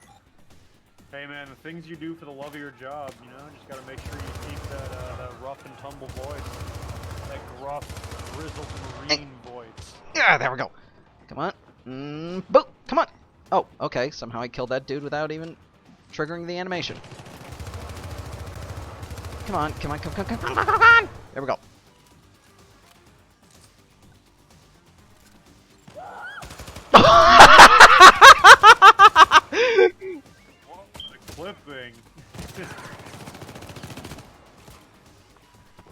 Hey man, the things you do for the love of your job, you know, just gotta make sure you keep that rough and tumble voice. That gruff, grizzled marine voice.
Yeah, there we go. Come on. Boop! Come on! Oh, okay, somehow I killed that dude without even triggering the animation. Come on, come on, come on! There we go.
The clip thing.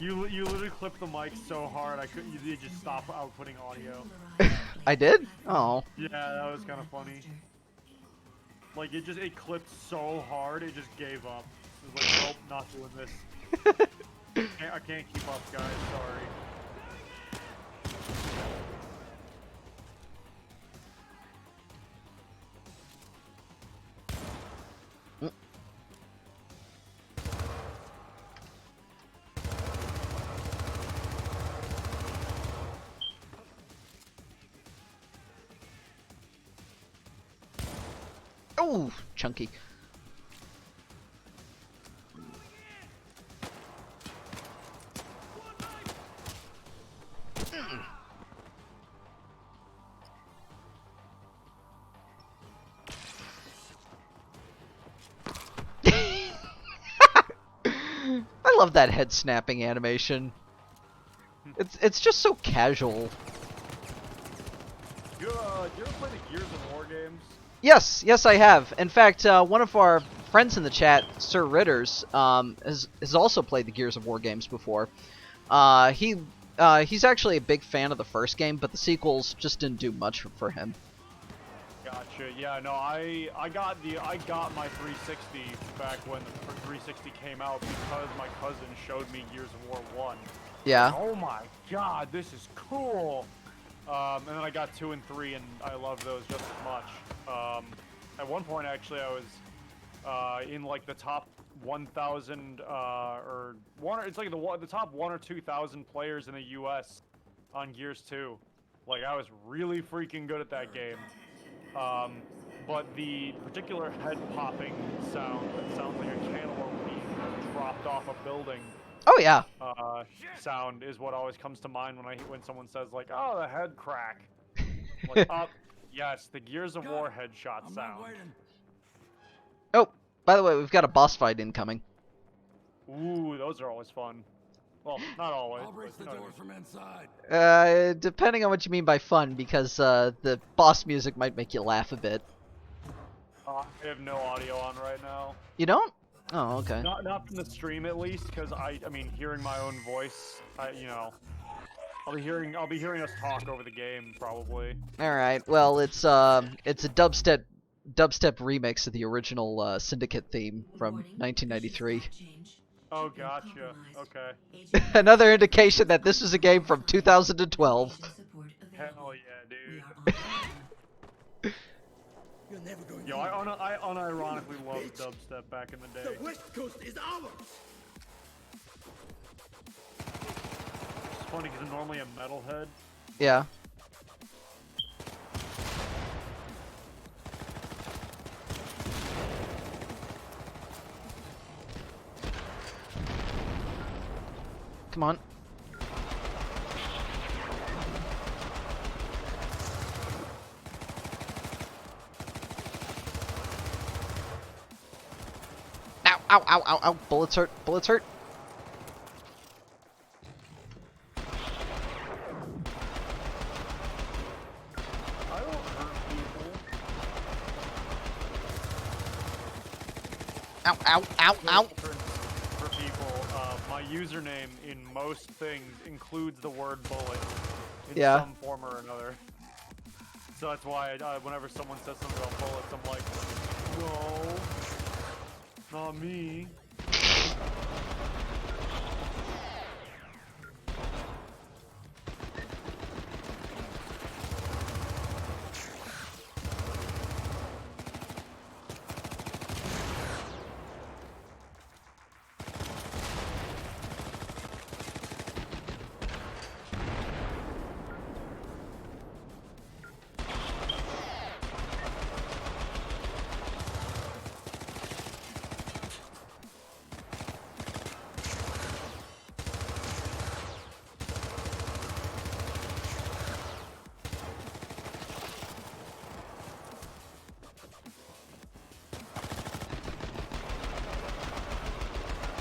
You literally clipped the mic so hard I couldn't. You just stop outputting audio.
I did? Oh.
Yeah, that was kind of funny. Like it clipped so hard it just gave up. It was like, nope, not doing this. I can't keep up, guys. Sorry.
Oh, chunky. I love that head snapping animation. It's just so casual.
You ever play the Gears of War games?
Yes, I have. In fact, one of our friends in the chat, Sir Ritters, has also played the Gears of War games before. He's actually a big fan of the first game, but the sequels just didn't do much for him.
Gotcha. Yeah, no, I got my 360 back when the 360 came out because my cousin showed me Gears of War 1.
Yeah.
Oh my god, this is cool. And then I got 2 and 3, and I love those just as much. At one point, actually, I was in like the top 1,000 it's like the top 1 or 2,000 players in the U.S. on Gears 2. Like I was really freaking good at that game. But the particular head popping sound that sounds like a cantaloupe being dropped off a building.
Oh yeah.
Sound is what always comes to mind when someone says like, "Oh, the head crack." Like, yes, the Gears of War headshot sound.
Oh, by the way, we've got a boss fight incoming.
Ooh, those are always fun. Well, not always.
I'll break the door from inside.
Depending on what you mean by fun, because the boss music might make you laugh a bit.
I have no audio on right now.
You don't? Oh, okay.
Not from the stream at least, because I mean, hearing my own voice, you know, I'll be hearing us talk over the game probably.
All right. Well, it's a dubstep remix of the original Syndicate theme from 1993.
Oh, gotcha. Okay.
Another indication that this is a game from 2012.
Hell yeah, dude. Yo, I unironically loved dubstep back in the day.
The West Coast is ours.
It's funny because I'm normally a metalhead.
Yeah. Come on. Ow, ow, ow, ow, ow. Bullets hurt. Bullets hurt.
I don't hurt people.
Ow, ow, ow, ow.
For people, my username in most things includes the word bullet in some form or another. So that's why whenever someone says something about bullets, I'm like, no, not me.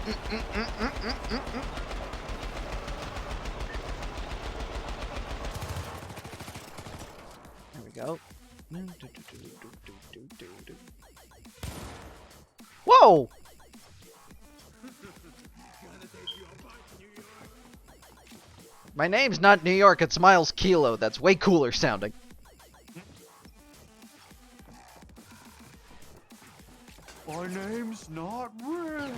There we go. Whoa! My name's not New York, it's Miles Kilo. That's way cooler sounding.
My name's not Rick.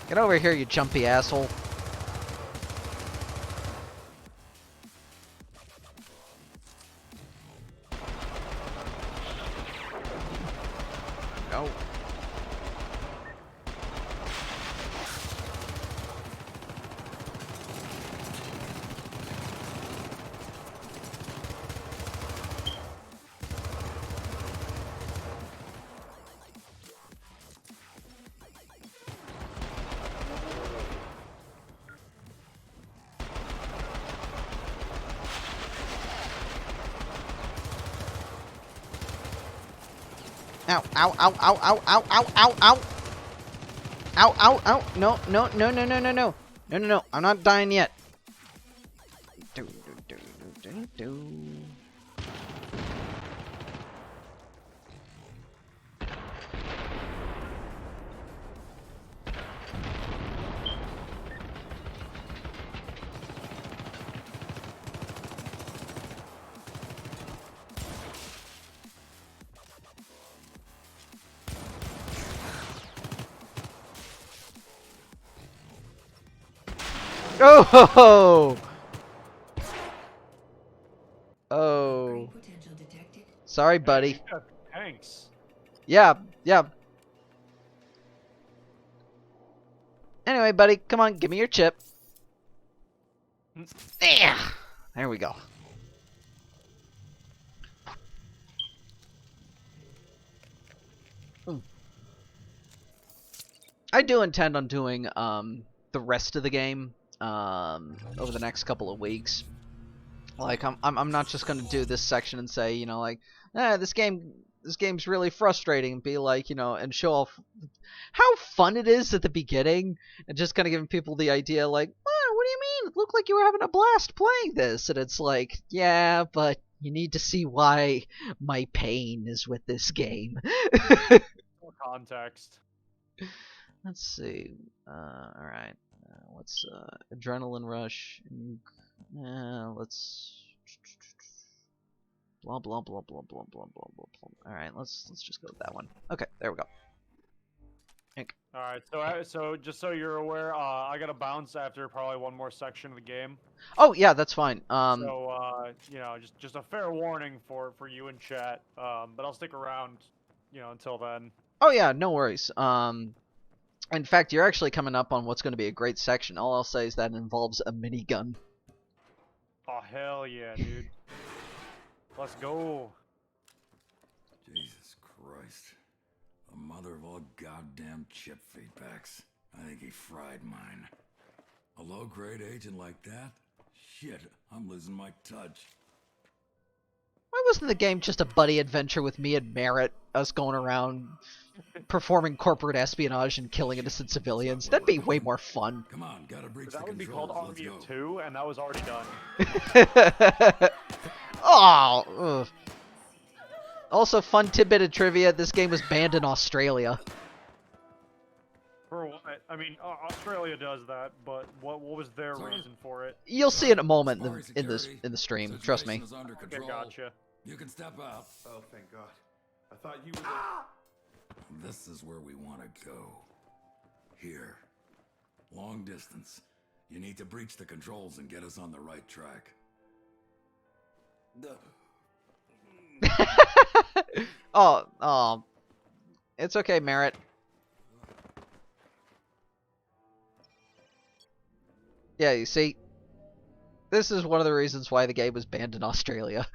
Get over here, you jumpy asshole. No. Ow, ow, ow, ow, ow, ow, ow, ow, ow. Ow, ow, ow. No, no, no, no, no, no, no. No, no, no. I'm not dying yet. Do, do, do, do, do. Oh! Oh. Sorry, buddy.
Thanks.
Yeah, yeah. Anyway, buddy, come on, give me your chip. Yeah. There we go. I do intend on doing the rest of the game over the next couple of weeks. Like I'm not just gonna do this section and say, you know, like, this game's really frustrating, and be like, you know, and show off how fun it is at the beginning, and just kind of giving people the idea, like, what do you mean? It looked like you were having a blast playing this, and it's like, yeah, but you need to see why my pain is with this game.
More context.
Let's see. Alright. What's Adrenaline Rush? Let's blah blah blah blah blah blah blah blah. Alright, let's just go with that one. Okay, there we go.
Alright, so just so you're aware, I gotta bounce after probably one more section of the game.
Oh yeah, that's fine.
So you know, just a fair warning for you in chat. But I'll stick around, you know, until then.
Oh yeah, no worries. In fact, you're actually coming up on what's going to be a great section. All I'll say is that it involves a minigun.
Oh hell yeah, dude. Let's go.
Jesus Christ. The mother of all goddamn chip feedbacks. I think he fried mine. A low-grade agent like that? Shit, I'm losing my touch.
Why wasn't the game just a buddy adventure with me and Merritt, us going around performing corporate espionage and killing innocent civilians? That'd be way more fun.
Come on, gotta breach
That
the
would be
controls.
called Army of 2, and that was already done.
Oh. Ugh. Also, fun tidbit of trivia: this game was banned in Australia.
For what? I mean, Australia does that, but what was their reason for it?
You'll see in a moment in the stream. Trust me.
Okay, gotcha.
You can step out.
Oh, thank God. I thought you were...
This is where we want to go. Here. Long distance. You need to breach the controls and get us on the right track.
Oh, it's okay, Merritt. Yeah, you see, this is one of the reasons why the game was banned in Australia.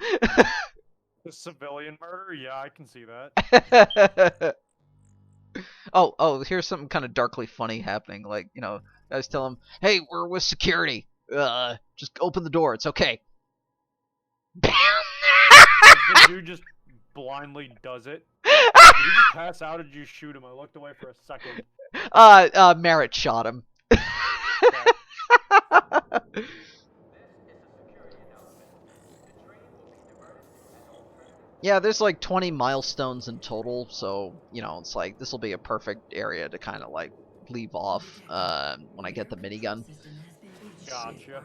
The civilian murder? Yeah, I can see that.
Oh, here's something kind of darkly funny happening. Like, guys tell him, "Hey, we're with security. Just open the door. It's okay."
The dude just blindly does it. Did he just pass out or did you shoot him? I looked away for a second.
Merritt shot him. Yeah, there's like 20 milestones in total, so, it's like, this will be a perfect area to kind of, like, leave off, when I get the minigun.
Gotcha.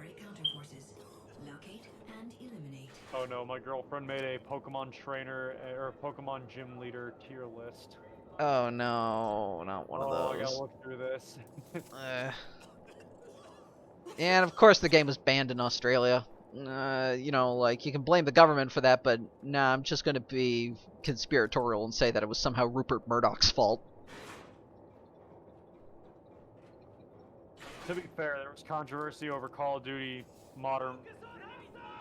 Oh no, my girlfriend made a Pokemon trainer, or a Pokemon gym leader tier list.
Oh no, not one of those.
Oh, I gotta look through this.
And of course the game was banned in Australia. Like, you can blame the government for that, but nah, I'm just gonna be conspiratorial and say that it was somehow Rupert Murdoch's fault.
To be fair, there was controversy over Call of Duty Modern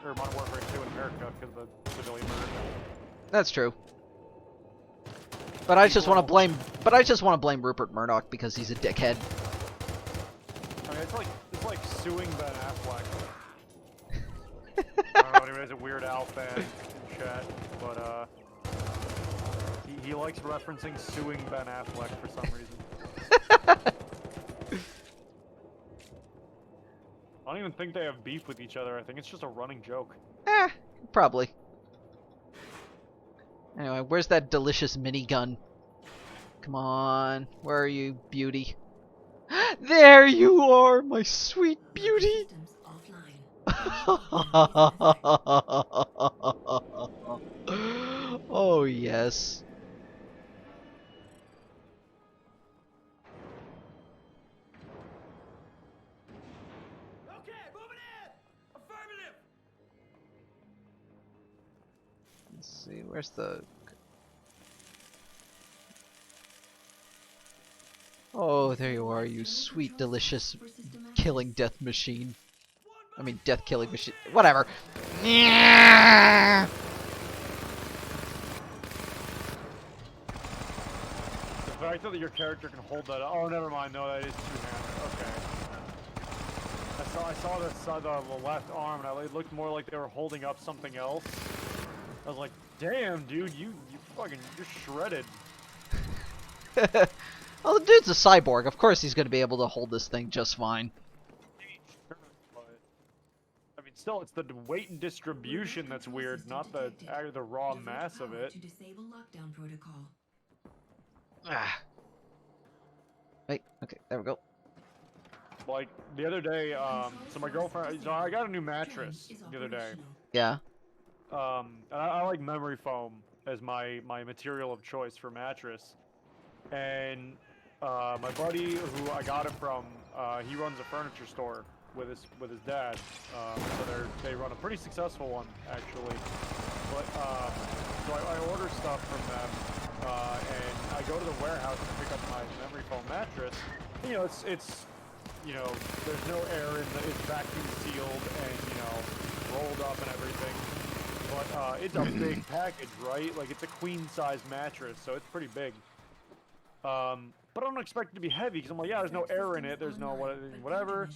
Warfare 2 in America because of the civilian murder.
That's true. But I just want to blame Rupert Murdoch because he's a dickhead.
I mean, it's like suing Ben Affleck. I don't know, anybody's a Weird Al fan in chat, but he likes referencing suing Ben Affleck for some reason. I don't even think they have beef with each other. I think it's just a running joke.
Probably. Anyway, where's that delicious minigun? Come on, where are you, beauty? There you are, my sweet beauty! Oh, yes. Let's see, where's the... Oh, there you are, you sweet, delicious killing death machine. I mean, death killing machine. Whatever. Yeah.
The fact that your character can hold that. Oh, never mind. No, that is two-handed. Okay. I saw the left arm, and it looked more like they were holding up something else. I was like, damn, dude, you're shredded.
Well, the dude's a cyborg. Of course he's going to be able to hold this thing just fine.
I mean, still, it's the weight and distribution that's weird, not the raw mass of it.
Ah. Wait, okay, there we go.
Like, the other day, so my girlfriend, so I got a new mattress the other day.
Yeah.
And I like memory foam as my material of choice for mattress. And my buddy, who I got it from, he runs a furniture store with his dad. So they run a pretty successful one, actually. But so I order stuff from them, and I go to the warehouse to pick up my memory foam mattress. And, it's there's no air in it's vacuum sealed and rolled up and everything. But it's a big package, right? Like, it's a queen size mattress, so it's pretty big. But I don't expect it to be heavy, because I'm like, yeah, there's no air in it, there's no whatever.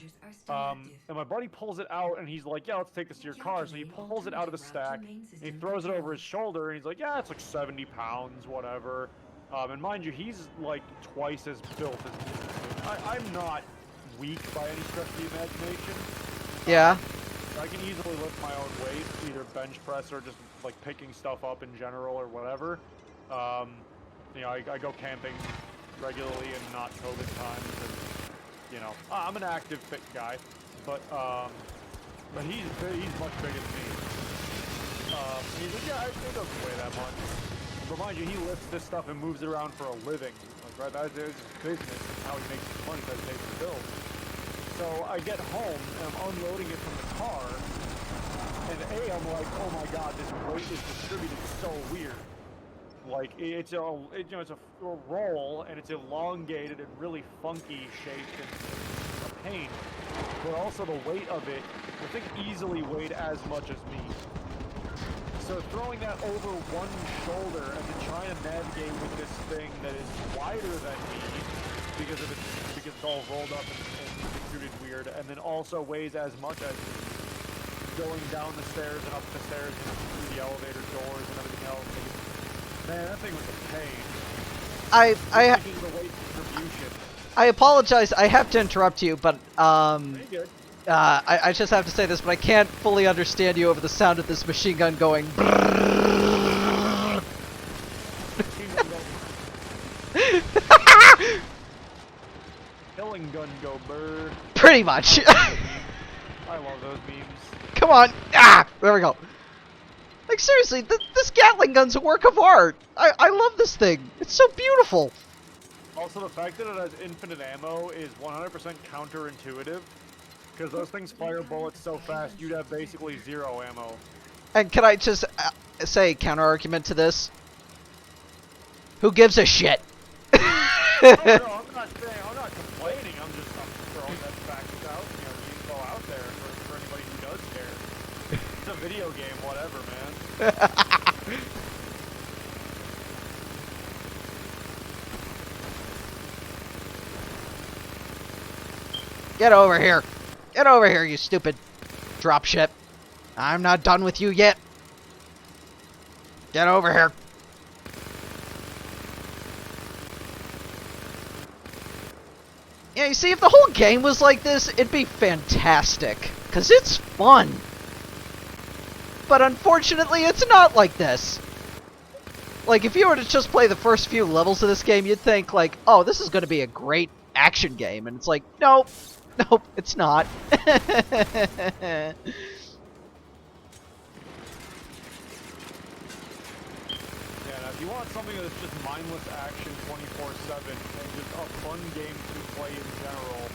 And my buddy pulls it out, and he's like, yeah, let's take this to your car. So he pulls it out of the stack, and he throws it over his shoulder, and he's like, yeah, it's like 70 pounds, whatever. And mind you, he's like twice as built as me. I'm not weak by any stretch of the imagination.
Yeah.
I can easily lift my own weight, either bench press or just like picking stuff up in general or whatever. I go camping regularly and not COVID times, and I'm an active, fit guy, but he's much bigger than me. He's like, yeah, it doesn't weigh that much. But mind you, he lifts this stuff and moves it around for a living. Like, right, that's his business, and how he makes his money, that he pays the bills. So I get home and I'm unloading it from the car, And A, I'm like, oh my god, this weight is distributed so weird. Like, it's a roll, and it's elongated and really funky shaped and a pain. But also the weight of it, the thing easily weighed as much as me. So throwing that over one shoulder and then trying to navigate with this thing that is wider than me because it's all rolled up and distributed weird, and then also weighs as much as me, going down the stairs and up the stairs and through the elevator doors and everything else. Man, that thing was a pain.
I apologize. I have to interrupt you, but
Pretty good.
I just have to say this, but I can't fully understand you over the sound of this machine gun going.
Killing gun go brr.
Pretty much.
I love those memes.
Come on. Ah, there we go. Like seriously, this Gatling gun's a work of art. I love this thing. It's so beautiful.
Also, the fact that it has infinite ammo is 100% counterintuitive. Because those things fire bullets so fast, you'd have basically zero ammo.
And can I just say counter-argument to this? Who gives a shit?
No, I'm not complaining. I'm throwing that fact out. You know, the info out there for anybody who does care. It's a video game, whatever, man.
Get over here. Get over here, you stupid dropship. I'm not done with you yet. Get over here. Yeah, you see, if the whole game was like this, it'd be fantastic. Because it's fun. But unfortunately, it's not like this. Like, if you were to just play the first few levels of this game, you'd think, like, oh, this is going to be a great action game. And it's like, nope. Nope, it's not.
Yeah, now if you want something that's just mindless action 24/7 and just a fun game to play in general,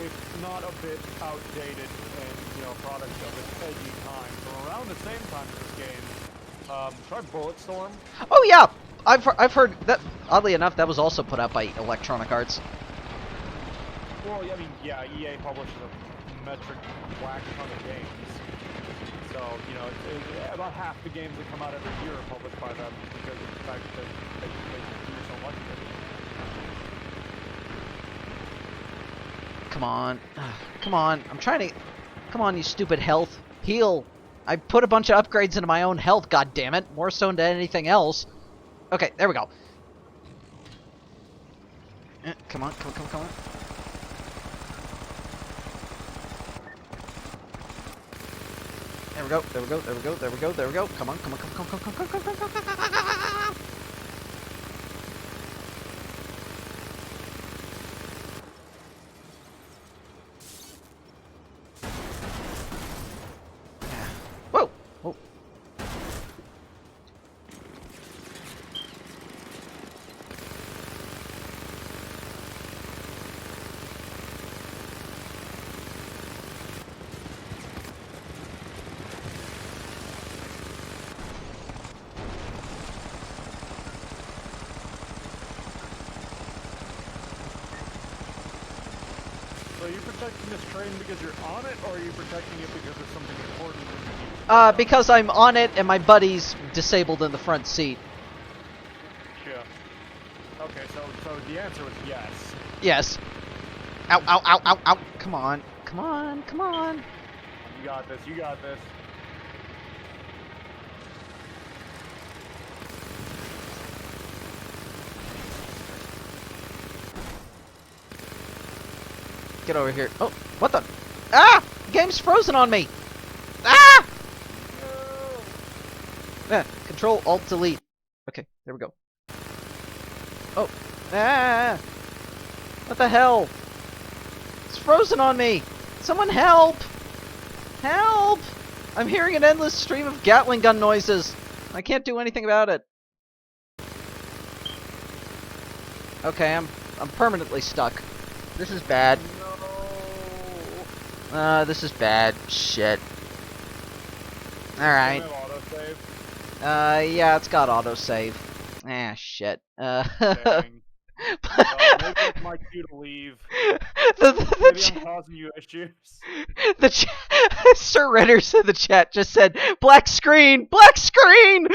it's not a bit outdated and, you know, product of its edgy time. From around the same time as this game, try Bulletstorm.
Oh yeah, I've heard that. Oddly enough, that was also put out by Electronic Arts.
Well, I mean, yeah, EA publishes a metric whack ton of games. So, you know, about half the games that come out every year are published by them because of the fact that they do so much of it.
Come on. Come on. I'm trying to... Come on, you stupid health. Heal. I put a bunch of upgrades into my own health, goddammit. More so than anything else. Okay, there we go. Come on, come on. There we go. Come on. Whoa! Whoa.
So are you protecting this train because you're on it, or are you protecting it because there's something important that you need?
Because I'm on it and my buddy's disabled in the front seat.
Yeah. Okay, so the answer was yes.
Yes. Ow. Come on.
You got this.
Get over here. Oh, what the? Ah! Game's frozen on me! Ah! No. Control, Alt, Delete. Okay, there we go. Oh. Ah! What the hell? It's frozen on me! Someone help! Help! I'm hearing an endless stream of Gatling gun noises. I can't do anything about it. Okay, I'm permanently stuck. This is bad. This is bad. Shit. Alright.
Doesn't it autosave?
Yeah, it's got autosave. Ah, shit.
Dang. Maybe it's my cue to leave. Maybe I'm causing you issues.
Sir Ritters in the chat just said, black screen! Black screen!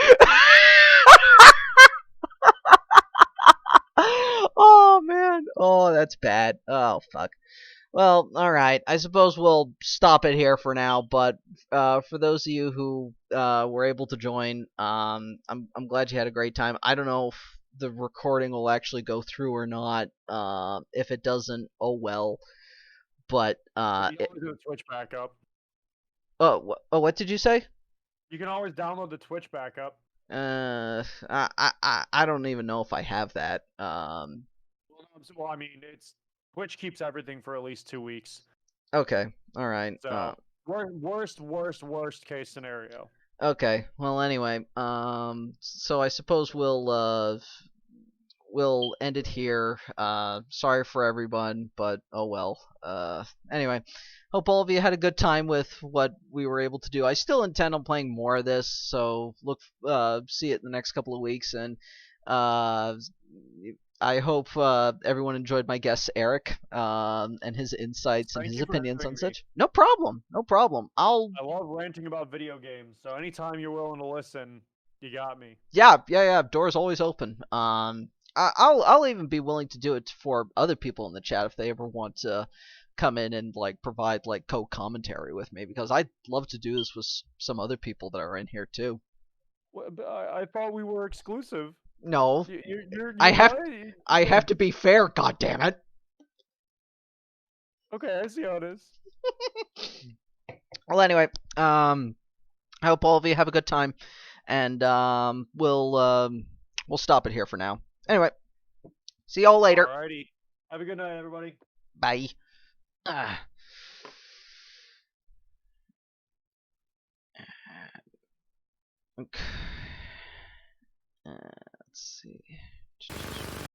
Oh, man. Oh, that's bad. Oh, fuck. Well, alright. I suppose we'll stop it here for now, but for those of you who were able to join, I'm glad you had a great time. I don't know if the recording will actually go through or not. If it doesn't, oh well. But
You can always do a Twitch backup.
what did you say?
You can always download the Twitch backup.
I don't even know if I have that.
Well, I mean, Twitch keeps everything for at least 2 weeks.
Okay, all right.
So worst case scenario.
Okay. Well, anyway, so I suppose we'll end it here. Sorry for everyone, but oh well. Anyway, hope all of you had a good time with what we were able to do. I still intend on playing more of this, so see it in the next couple of weeks, and I hope everyone enjoyed my guest Eric and his insights and
Thank
his
you for
opinions
having
on
me.
such. No problem. No problem.
I love ranting about video games, so anytime you're willing to listen, you got me.
Yeah. Door's always open. I'll even be willing to do it for other people in the chat if they ever want to come in and like provide like co-commentary with me, because I'd love to do this with some other people that are in here too.
Well, but I thought we were exclusive.
No,
You're
I have
right?
to be fair. God damn it.
Okay, I see how it is.
Well, anyway, I hope all of you have a good time, and we'll stop it here for now. Anyway, see y'all later.
Alrighty. Have a good night, everybody.
Bye. Ah. Okay. Let's see.